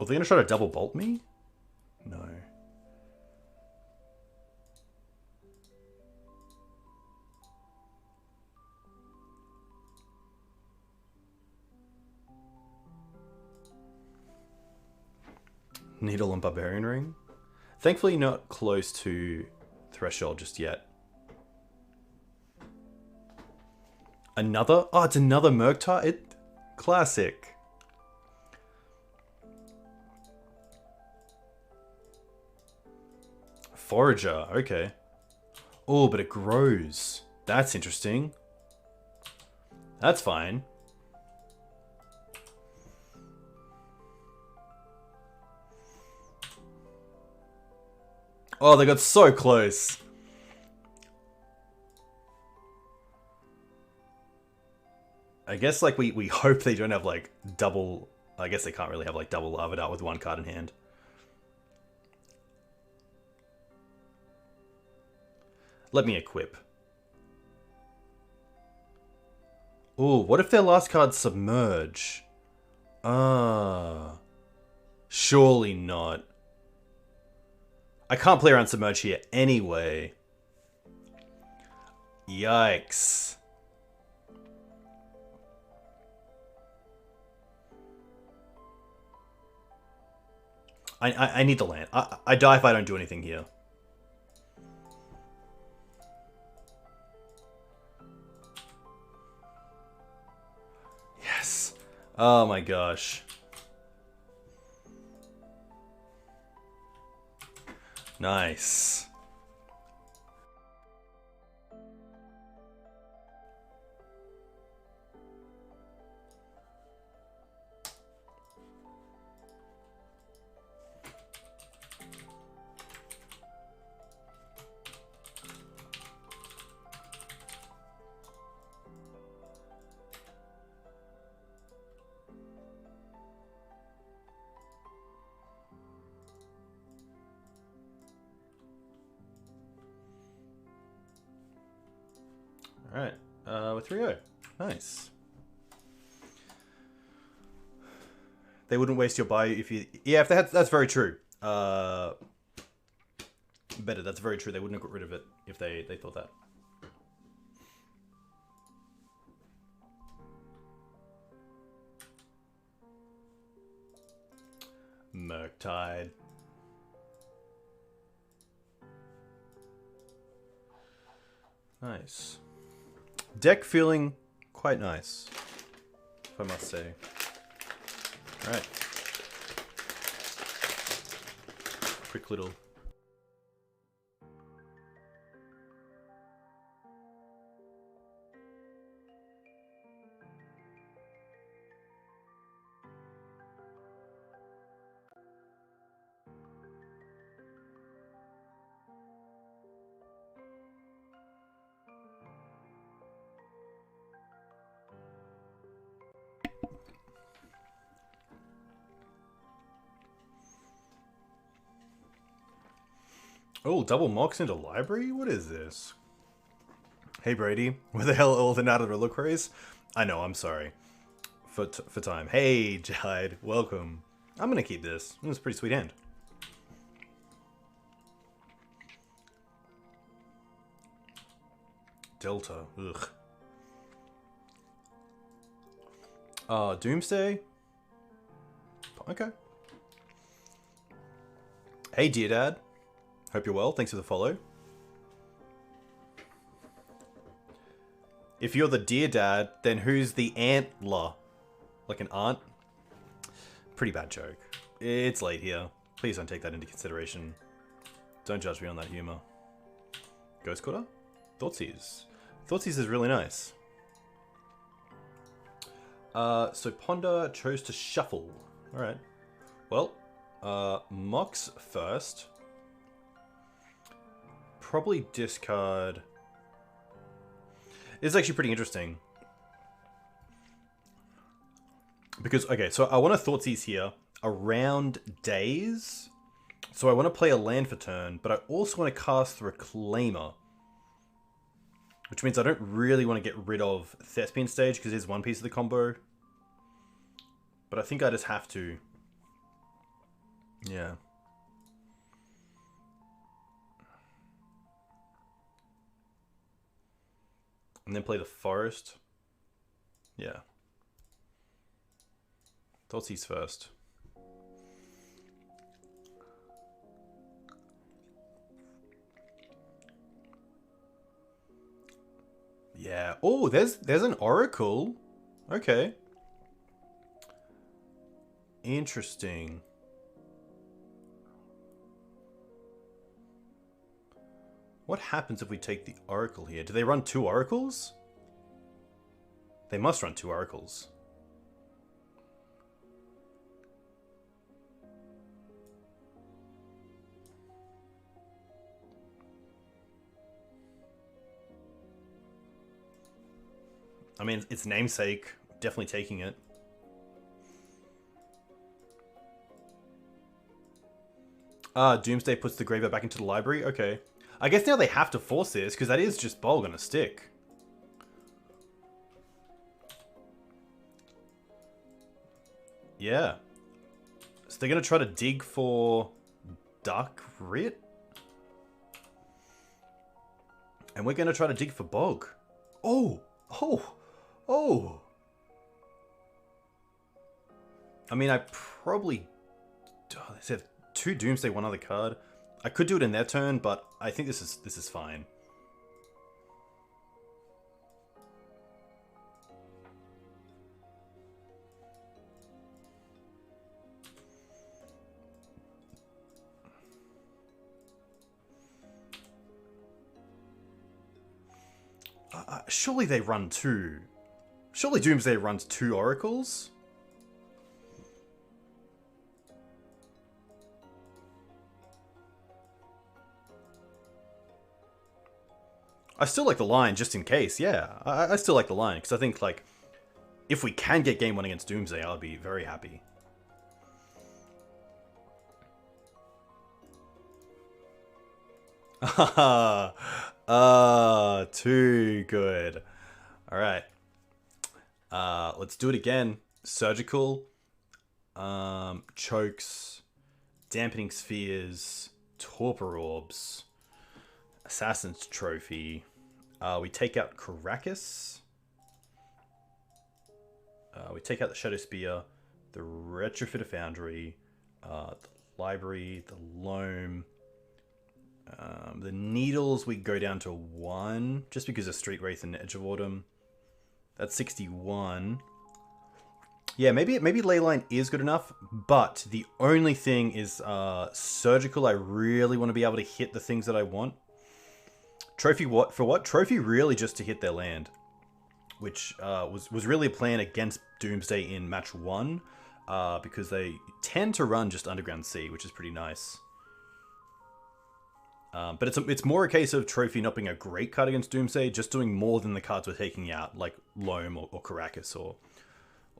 Are they going to try to double bolt me? No. Needle and Barbarian Ring? Thankfully not close to Threshold just yet. Another? Oh, it's another Murktide? Classic. Forager, okay. Oh, but it grows. That's interesting. That's fine. Oh, they got so close. I guess, like, we hope they don't have, like, double... I guess they can't really have, like, double Lava Dart with one card in hand. Let me equip. Ooh, what if their last card Submerge? Surely not. I can't play around Submerge here anyway. Yikes. I need the land. I die if I don't do anything here. Yes. Oh my gosh. Nice. Alright. We're 3-0. Nice. They wouldn't waste your buy if you... Yeah, if they had... That's very true. Better, that's very true. They wouldn't have got rid of it if they thought that. Murktide. Nice. Deck feeling quite nice, if I must say. Alright. Quick little... Oh, double mocks into library? What is this? Hey Brady, where the hell are all the Natter Reliquaries? I know, I'm sorry. For time. Hey Jide, welcome. I'm gonna keep this. It's a pretty sweet hand. Delta, ugh. Doomsday? Okay. Hey dear dad. Hope you're well. Thanks for the follow. If you're the dear dad, then who's the antler? Like an aunt? Pretty bad joke. It's late here. Please don't take that into consideration. Don't judge me on that humor. Ghost Quarter? Thoughtseize. Thoughtseize is really nice. So Ponder chose to shuffle. Alright. Well, Mox first. Probably discard... It's actually pretty interesting. Because, okay, so I want to Thoughtseize here around days. So I want to play a land for turn, but I also want to cast the Reclaimer. Which means I don't really want to get rid of Thespian Stage, because it is one piece of the combo. But I think I just have to. Yeah. And then play the Forest. Yeah. Thoughtseize first. Yeah. Oh, there's an Oracle. Okay. Interesting. What happens if we take the Oracle here? Do they run 2 Oracles? They must run 2 Oracles. I mean, it's namesake. Definitely taking it. Doomsday puts the graveyard back into the library? Okay. I guess now they have to force this, because that is just Bulk on a stick. Yeah. So they're going to try to dig for Dark Writ? And we're going to try to dig for Bog. Oh! Oh! Oh! I mean, I probably... Oh, they said 2 Doomsday, 1 other card. I could do it in their turn, but I think this is fine. Surely they run 2. Surely Doomsday runs 2 Oracles? I still like the line, just in case, yeah. I still like the line, because I think, like, if we can get game 1 against Doomsday, I'll be very happy. Too good. All right. Let's do it again. Surgical, chokes, dampening spheres, torpor orbs, assassin's trophy. We take out Caracas. We take out the Shadow Spear, the Retrofitter Foundry, the Library, the Loam. The Needles we go down to 1, just because of Street Wraith and Edge of Autumn. That's 61. Yeah, maybe Leyline is good enough, but the only thing is Surgical. I really want to be able to hit the things that I want. Trophy what? For what? Trophy really just to hit their land, which was really a plan against Doomsday in match 1, because they tend to run just Underground Sea, which is pretty nice. But it's more a case of Trophy not being a great card against Doomsday, just doing more than the cards we're taking out, like Loam or Caracas or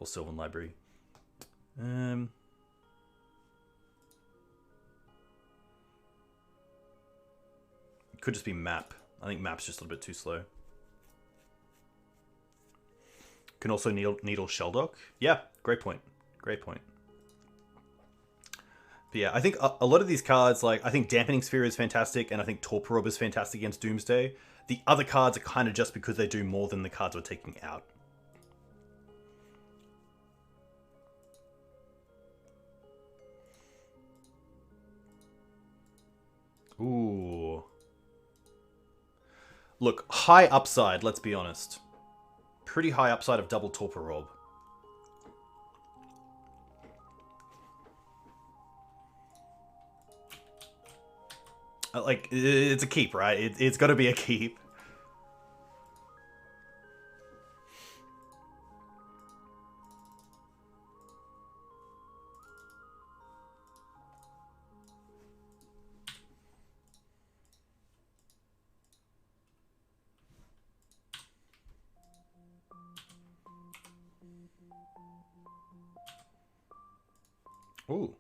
Sylvan Library. It could just be Map. I think Map's just a little bit too slow. Can also needle Shelldock. Yeah, great point. Great point. But yeah, I think a lot of these cards, like, I think Dampening Sphere is fantastic, and I think Torpor Orb is fantastic against Doomsday. The other cards are kind of just because they do more than the cards we're taking out. Ooh. Look, high upside, let's be honest. Pretty high upside of double Torpor Orb. Like, it's a keep, right? It's got to be a keep. Ooh.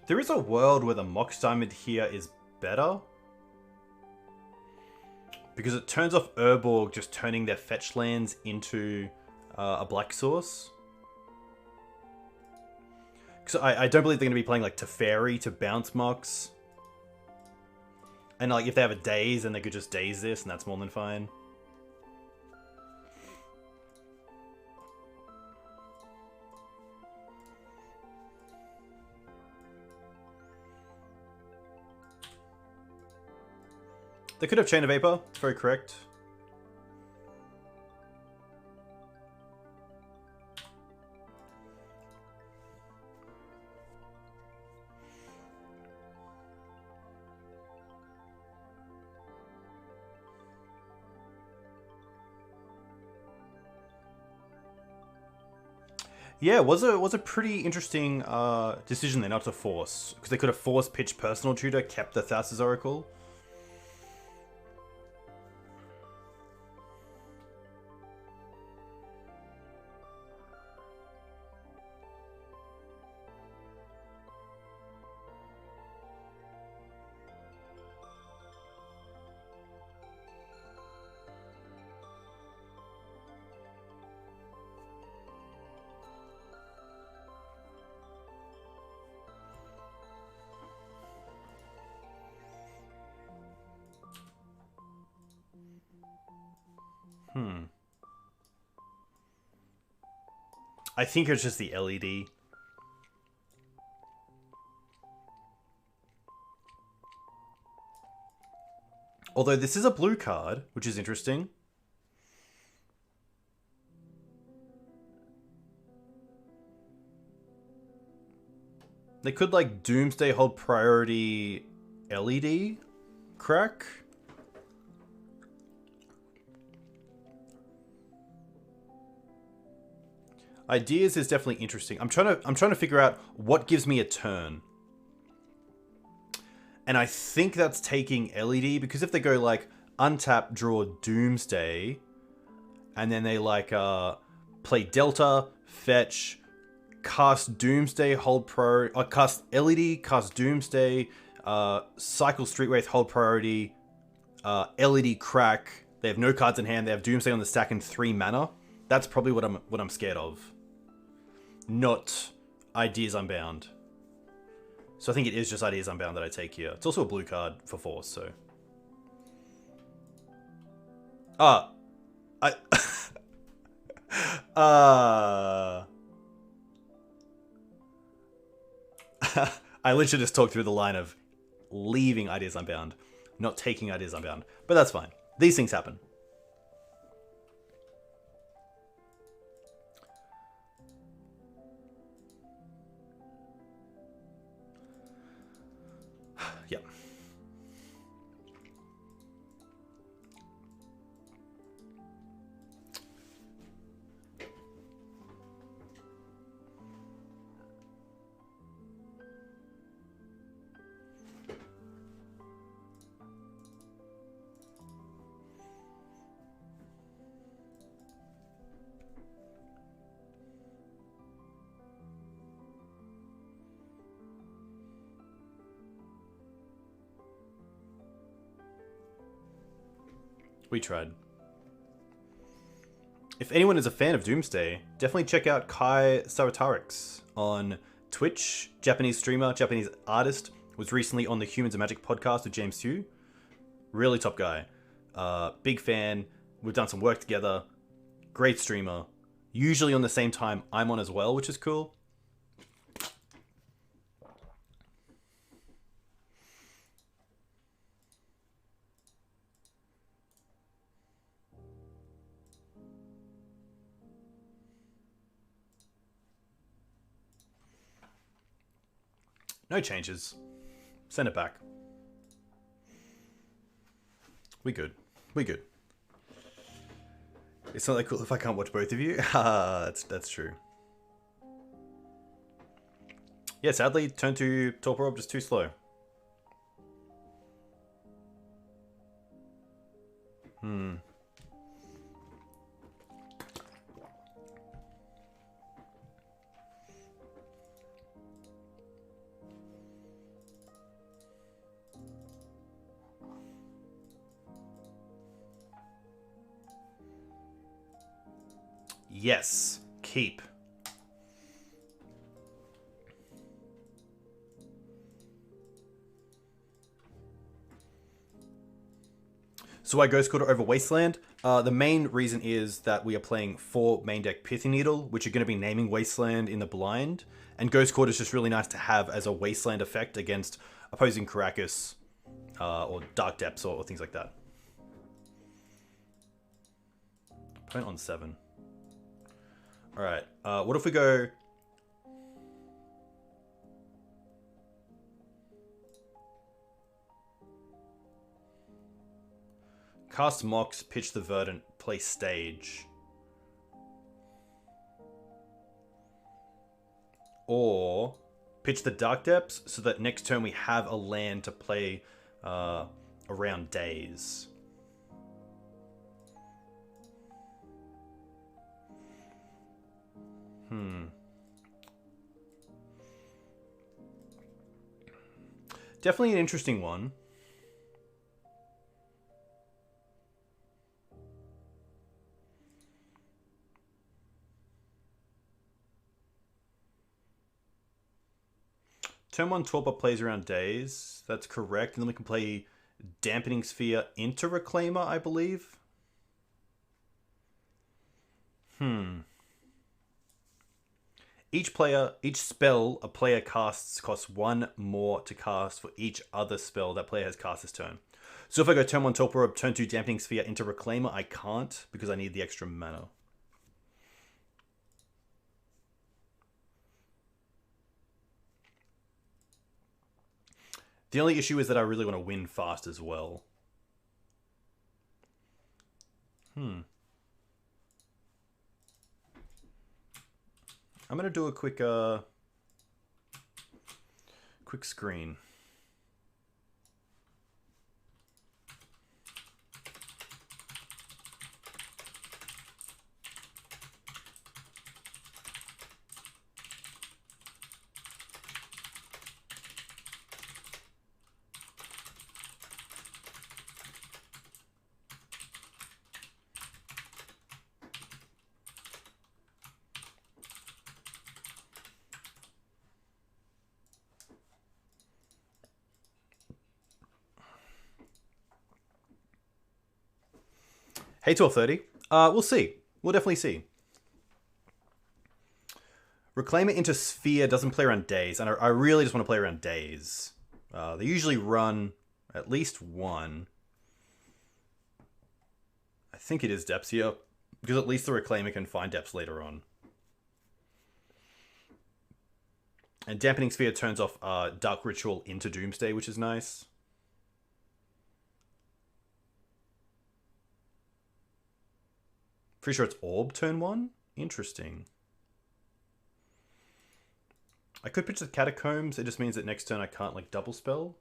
There is a world where the Mox Diamond here is better, because it turns off Urborg, just turning their fetch lands into a black source. Because I don't believe they're going to be playing like Teferi to bounce Mox. And like if they have a Daze, then they could just Daze this, and that's more than fine. They could have Chain of Vapor. It's very correct. Yeah, it was a pretty interesting decision there not to force, because they could have forced pitch Personal Tutor, kept the Thassa's Oracle. I think it's just the LED. Although this is a blue card, which is interesting. They could like Doomsday hold priority LED crack. Ideas is definitely interesting. I'm trying to figure out what gives me a turn. And I think that's taking LED, because if they go like untap, draw Doomsday, and then they like play Delta, fetch, cast Doomsday, hold pro, cast LED, cast Doomsday, cycle Street Wraith, hold priority, LED crack. They have no cards in hand. They have Doomsday on the stack and 3 mana. That's probably what I'm scared of. Not Ideas Unbound. So I think it is just Ideas Unbound that I take here. It's also a blue card for Force, so. I I literally just talked through the line of leaving Ideas Unbound, not taking Ideas Unbound. But that's fine. These things happen. Yep. We tried. If anyone is a fan of Doomsday, definitely check out Kai Saratarix on Twitch. Japanese streamer, Japanese artist. Was recently on the Humans of Magic podcast with James Hugh. Really top guy. Big fan. We've done some work together. Great streamer. Usually on the same time I'm on as well, which is cool. No changes. Send it back. We good. We good. It's not that cool if I can't watch both of you. That's true. Yeah, sadly, turn to Torpor Orb just too slow. Yes. Keep. So I Ghost Quarter over Wasteland. The main reason is that we are playing 4 main deck Pithing Needle, which are going to be naming Wasteland in the blind. And Ghost Quarter is just really nice to have as a Wasteland effect against opposing Karakas or Dark Depths or things like that. Point on 7. Alright, what if we go... Cast Mox, pitch the Verdant, play Stage. Or pitch the Dark Depths so that next turn we have a land to play around Days. Definitely an interesting one. Turn 1 Torpor plays around Days. That's correct. And then we can play Dampening Sphere into Reclaimer, I believe. Each spell a player casts costs 1 more to cast for each other spell that player has cast this turn. So if I go turn 1 Torpor Orb, turn 2 Dampening Sphere into Reclaimer, I can't because I need the extra mana. The only issue is that I really want to win fast as well. I'm going to do a quick screen. Hey, 12:30. We'll see. We'll definitely see. Reclaim it into Sphere doesn't play around days, and I really just want to play around days. They usually run at least one. I think it is depths here, because at least the Reclaimer can find depths later on. And Dampening Sphere turns off Dark Ritual into Doomsday, which is nice. Pretty sure it's Orb turn 1? Interesting. I could pitch the Catacombs. It just means that next turn I can't, like, double spell.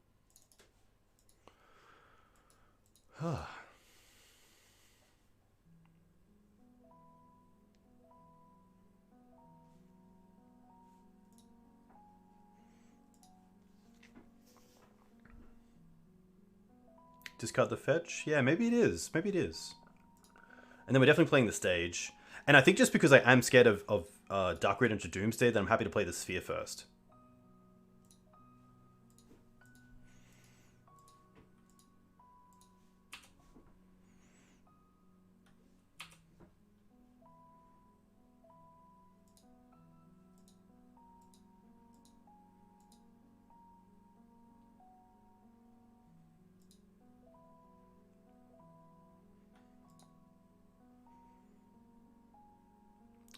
Discard the fetch? Yeah, maybe it is. Maybe it is. And then we're definitely playing the stage. And I think just because I am scared of Dark Red into Doomsday, that I'm happy to play the Sphere first.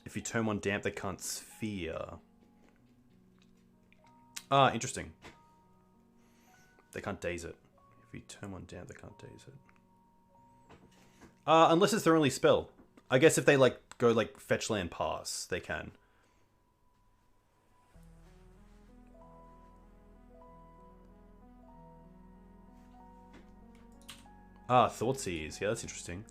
If you turn one damp, they can't Sphere. Ah, interesting. They can't daze it. If you turn one damp, they can't daze it. Unless it's their only spell. I guess if they like go like fetch land pass, they can. Ah, Thoughtseize. Yeah, that's interesting.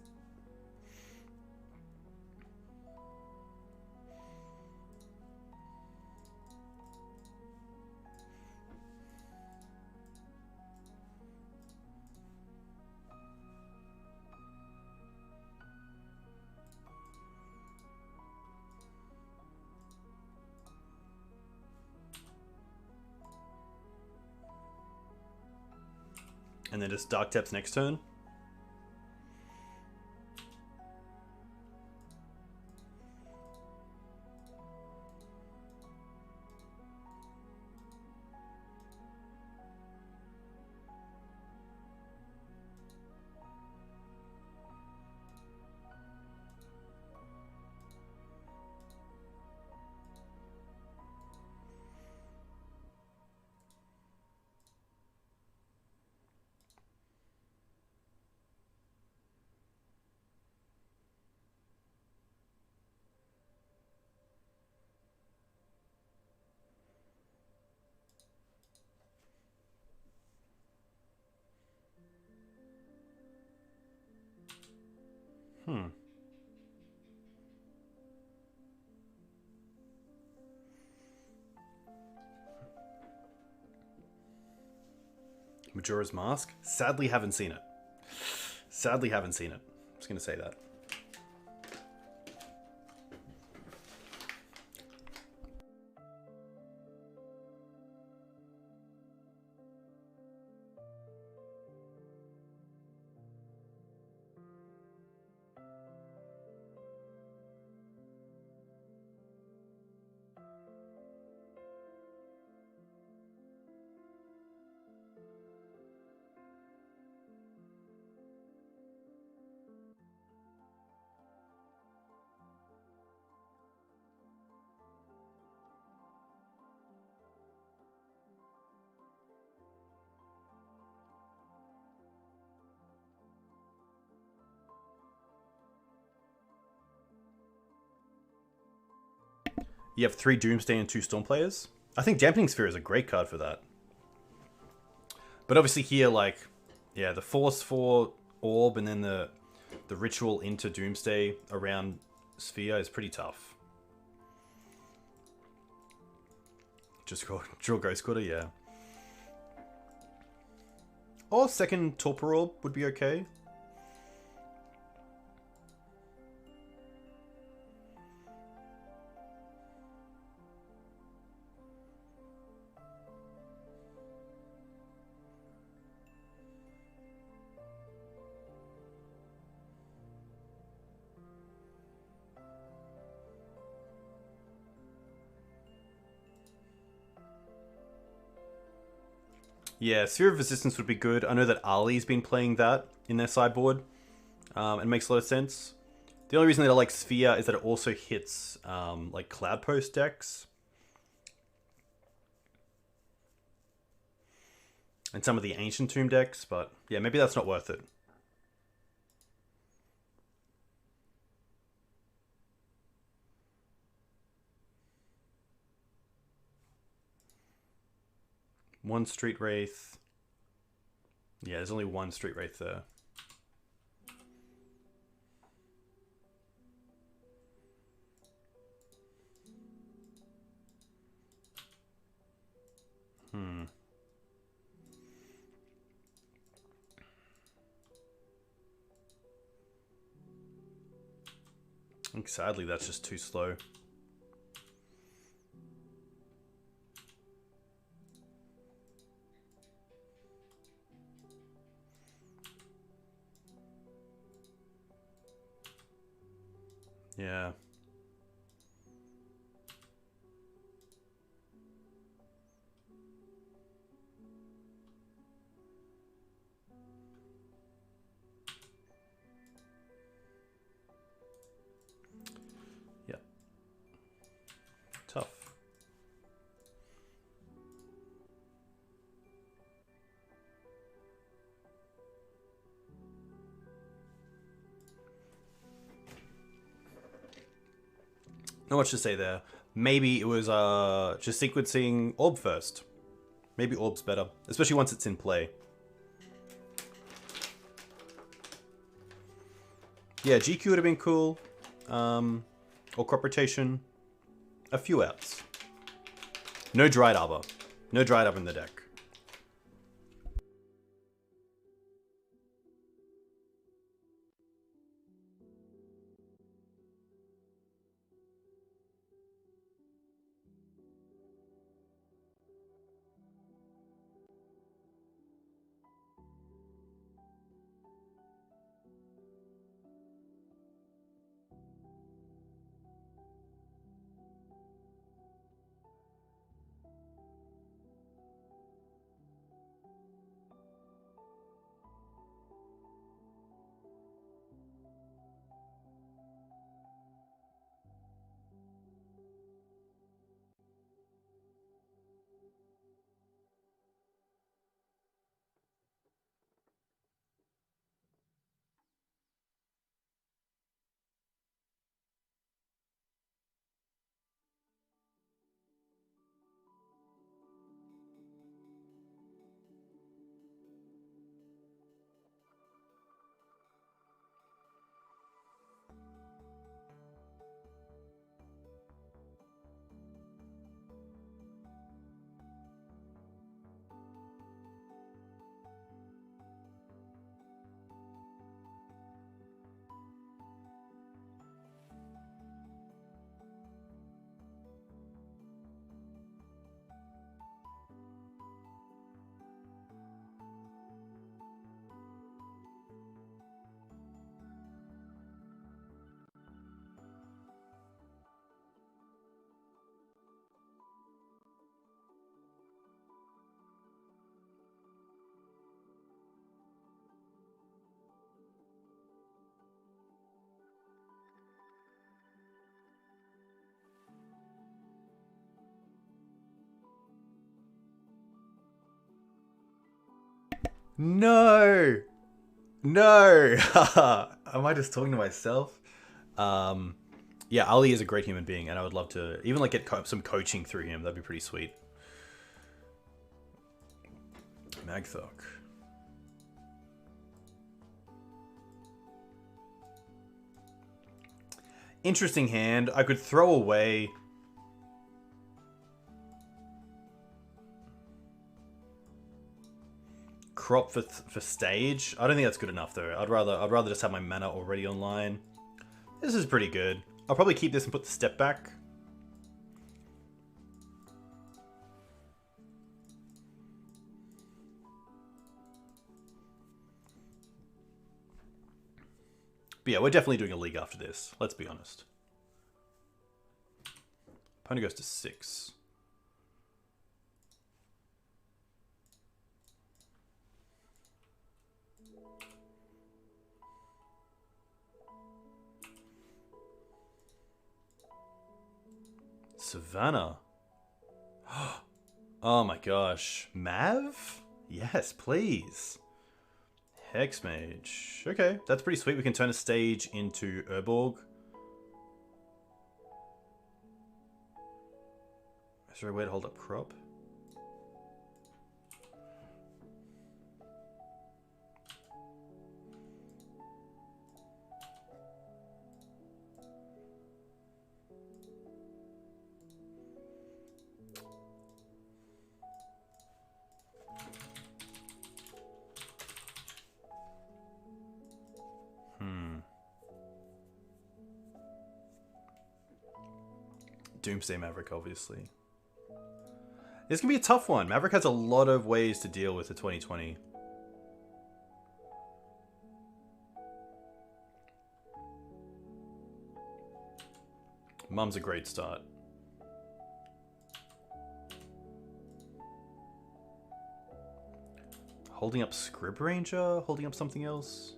And then just Dark Depths next turn. Majora's Mask? Sadly haven't seen it. Sadly haven't seen it. I'm just going to say that. You have 3 Doomsday and 2 Storm players. I think Dampening Sphere is a great card for that. But obviously here, like, yeah, the Force for Orb and then the Ritual into Doomsday around Sphere is pretty tough. Just draw Ghost Quarter, yeah. Or second Torpor Orb would be okay. Yeah, Sphere of Resistance would be good. I know that Ali's been playing that in their sideboard. It makes a lot of sense. The only reason that I like Sphere is that it also hits like Cloud Post decks. And some of the Ancient Tomb decks, but yeah, maybe that's not worth it. One Street Wraith. Yeah, there's only one Street Wraith there. I think sadly that's just too slow. Yeah. Yeah. Tough. Not much to say there. Maybe it was just sequencing Orb first. Maybe Orb's better, especially once it's in play. Yeah, GQ would have been cool. Or Crop Rotation. A few outs. No Dried Arbor. No Dried Arbor in the deck. No! No! Am I just talking to myself? Yeah, Ali is a great human being, and I would love to even like get some coaching through him. That'd be pretty sweet. Magthok. Interesting hand. I could throw away. Crop for stage. I don't think that's good enough though. I'd rather just have my mana already online. This is pretty good. I'll probably keep this and put the step back. But yeah, we're definitely doing a league after this. Let's be honest. Opponent goes to 6. Savannah. Oh my gosh. Mav? Yes, please. Hexmage. Okay, that's pretty sweet. We can turn a stage into Urborg. Is there a way to hold up crop? Doomsday Maverick, obviously. This can be a tough one. Maverick has a lot of ways to deal with the 2020. Mum's a great start. Holding up Scrib Ranger? Holding up something else?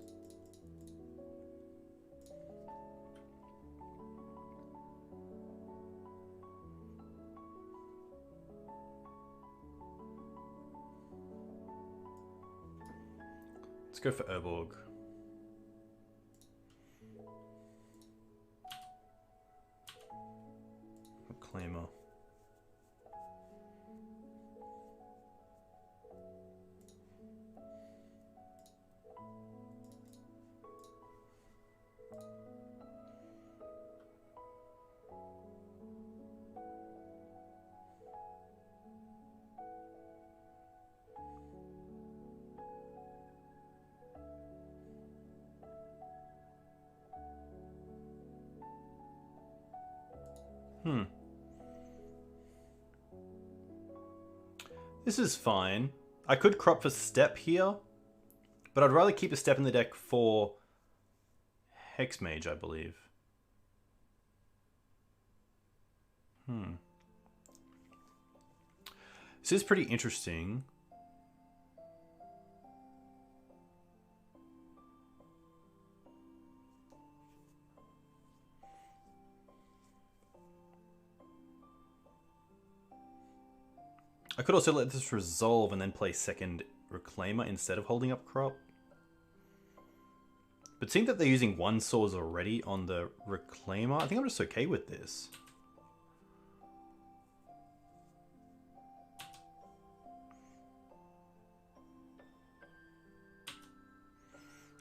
Let's go for Urborg. Reclaimer. This is fine. I could crop for Step here, but I'd rather keep a Step in the deck for Hexmage, I believe. This is pretty interesting. I could also let this resolve and then play second Reclaimer instead of holding up crop. But seeing that they're using one swords already on the Reclaimer, I think I'm just okay with this.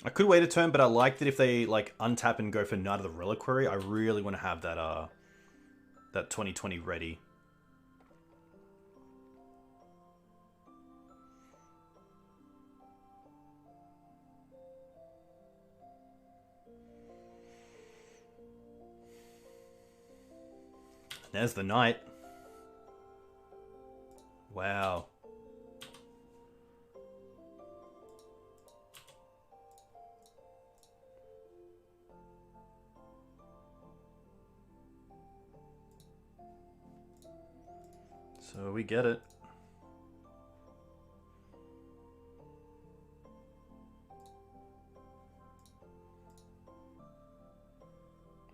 I could wait a turn, but I like that if they like untap and go for Knight of the Reliquary, I really want to have that that 2020 ready. There's the knight. Wow. So we get it.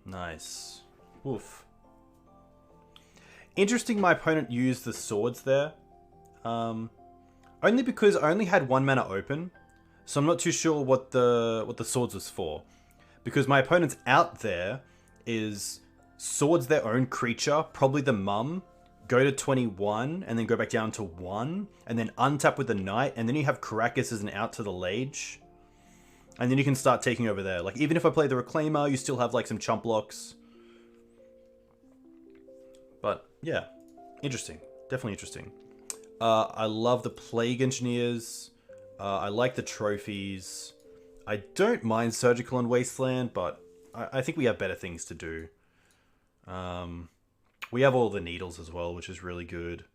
Nice. Oof. Interesting my opponent used the swords there. Only because I only had 1 mana open, so I'm not too sure what the swords was for. Because my opponent's out there is swords their own creature, probably the mum, go to 21, and then go back down to 1, and then untap with the knight, and then you have Caracas as an out to the Lage. And then you can start taking over there. Like, even if I play the Reclaimer, you still have, like, some chump blocks. But, yeah. Interesting. Definitely interesting. I love the Plague Engineers. I like the trophies. I don't mind Surgical and Wasteland, but I think we have better things to do. We have all the needles as well, which is really good.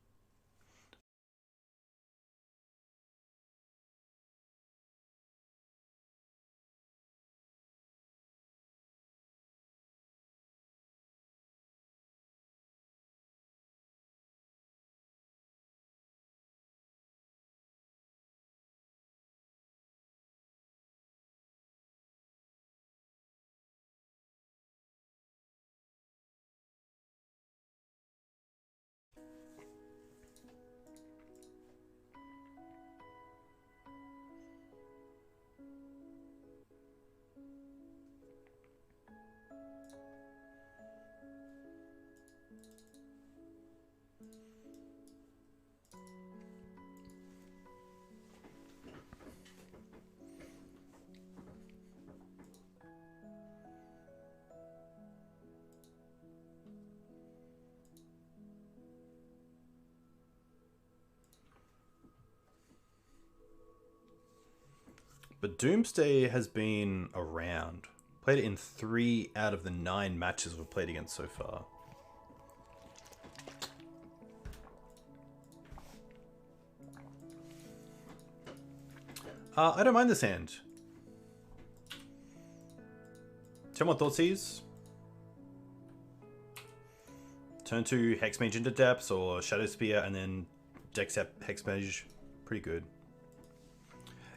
But Doomsday has been around. Played it in 3 out of the 9 matches we've played against so far. I don't mind this hand. 10 more Thoughtseize. Turn 2 Hexmage into Depths or Shadow Spear and then Decktech Hexmage. Pretty good.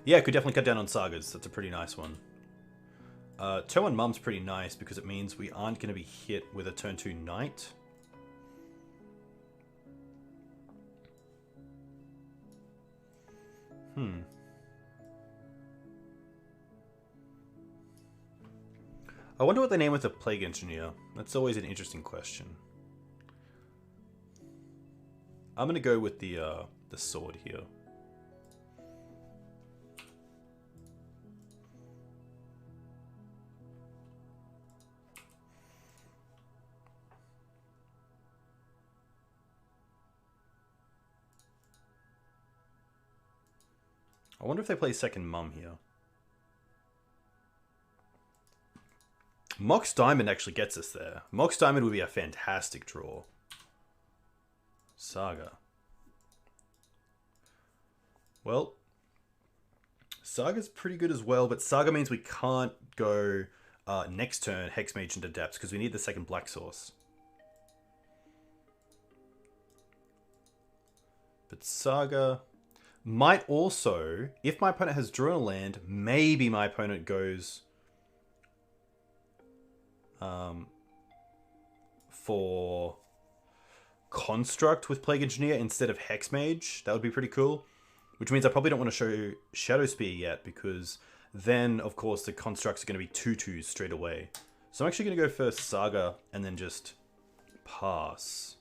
Yeah, could definitely cut down on Sagas. That's a pretty nice one. Turn 1 Mum's pretty nice because it means we aren't going to be hit with a turn 2 Knight. I wonder what they name with the Plague Engineer. That's always an interesting question. I'm going to go with the sword here. I wonder if they play second Mum here. Mox Diamond actually gets us there. Mox Diamond would be a fantastic draw. Saga. Well, Saga's pretty good as well, but Saga means we can't go next turn Hexmage into Depths because we need the second Black Source. But Saga might also, if my opponent has drawn a land, maybe my opponent goes for Construct with Plague Engineer instead of Hexmage. That would be pretty cool. Which means I probably don't want to show Shadow Spear yet, because then, of course, the Constructs are going to be 2/2s straight away. So I'm actually going to go first Saga and then just pass.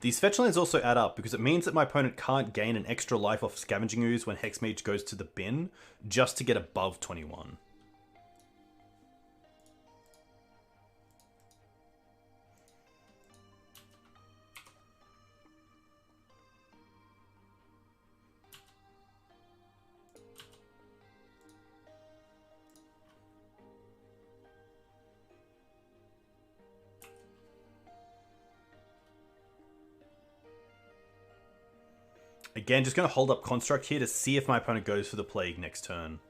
These fetch lands also add up because it means that my opponent can't gain an extra life off Scavenging Ooze when Hexmage goes to the bin just to get above 21. Again, just going to hold up Construct here to see if my opponent goes for the Plague next turn.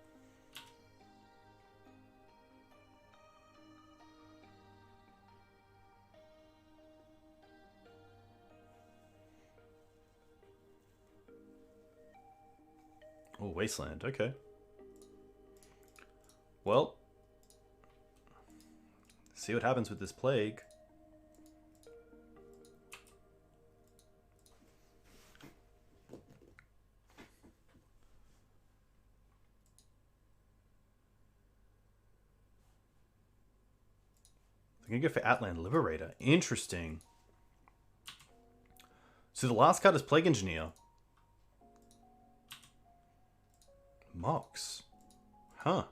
Oh, Wasteland. Okay. Well, see what happens with this Plague. I'm going to go for Outland Liberator. Interesting. So the last card is Plague Engineer. Mox. Huh.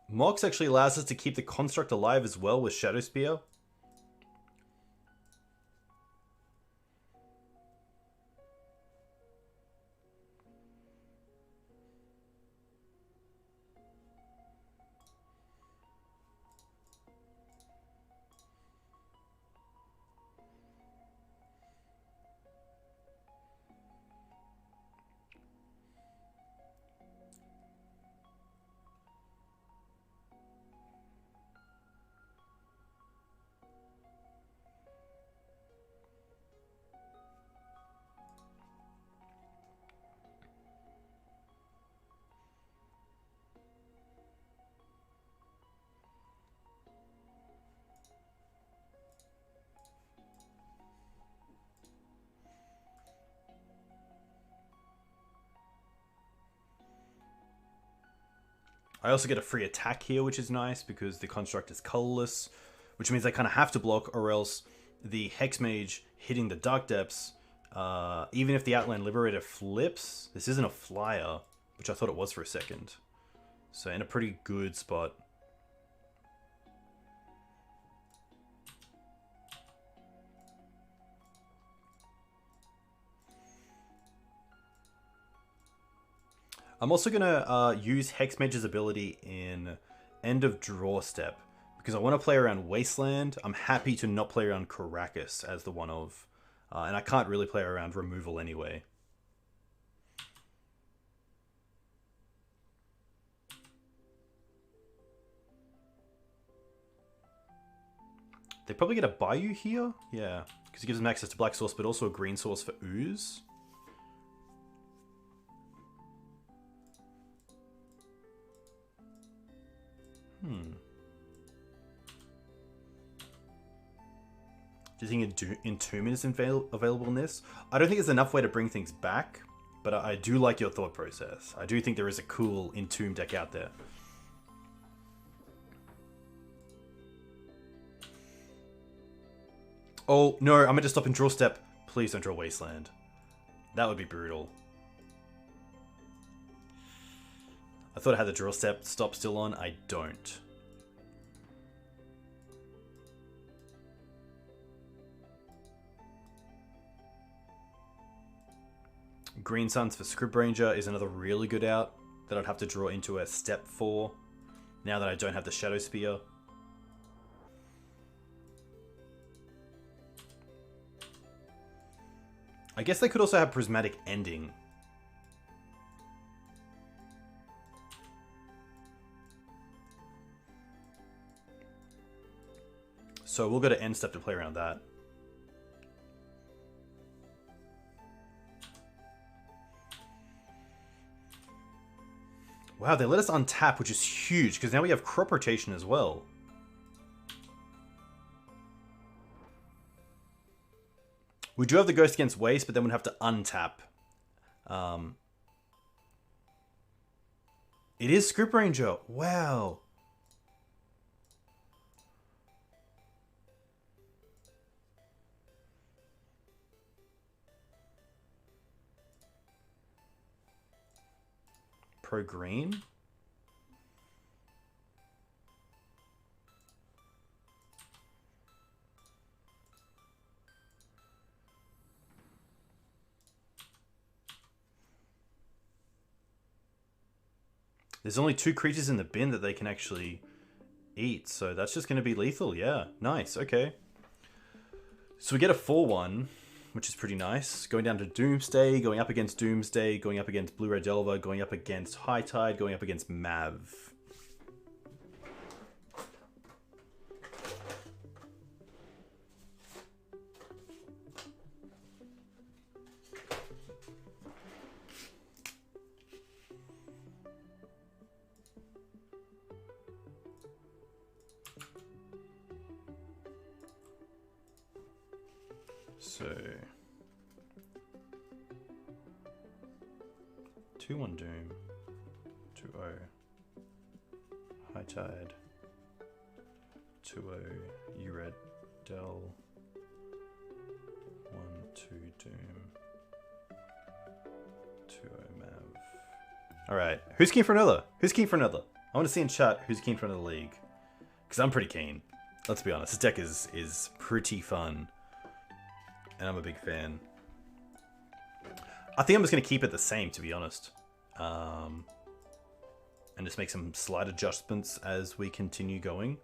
Mox actually allows us to keep the Construct alive as well with Shadow Spear. I also get a free attack here, which is nice because the construct is colorless, which means I kind of have to block, or else the Hex Mage hitting the Dark Depths, even if the Outland Liberator flips, this isn't a flyer, which I thought it was for a second. So in a pretty good spot. I'm also going to use Hex Mage's ability in End of Draw Step, because I want to play around Wasteland. I'm happy to not play around Karakas as the one of, and I can't really play around removal anyway. They probably get a Bayou here? Yeah, because it gives them access to Black Source, but also a green source for Ooze. Do you think Entombment is available in this? I don't think there's enough way to bring things back, but I do like your thought process. I do think there is a cool Entomb deck out there. Oh, no, I'm going to stop in Draw Step. Please don't draw Wasteland. That would be brutal. I thought I had the Draw Step stop still on. I don't. Green Suns for Script Ranger is another really good out that I'd have to draw into a step 4 now that I don't have the Shadow Spear. I guess they could also have Prismatic Ending. So we'll go to end step to play around that. Wow, they let us untap, which is huge, because now we have crop rotation as well. We do have the Ghost against Waste, but then we'd have to untap. It is Script Ranger. Wow. Pro green. There's only 2 creatures in the bin that they can actually eat, so that's just going to be lethal. Yeah, nice. Okay. So we get a 4/1, which is pretty nice. Going down to Doomsday, going up against Doomsday, going up against Blue-Red Delver, going up against High Tide, going up against Mav. So 2/1 Doom, 2/0 High Tide, 2/0 U-Red Del, 1/2 Doom, 2/0 Mav. Alright, who's keen for another? Who's keen for another? I want to see in chat who's keen for another league. Because I'm pretty keen. Let's be honest, this deck is pretty fun. And I'm a big fan. I think I'm just going to keep it the same, to be honest. And just make some slight adjustments as we continue going.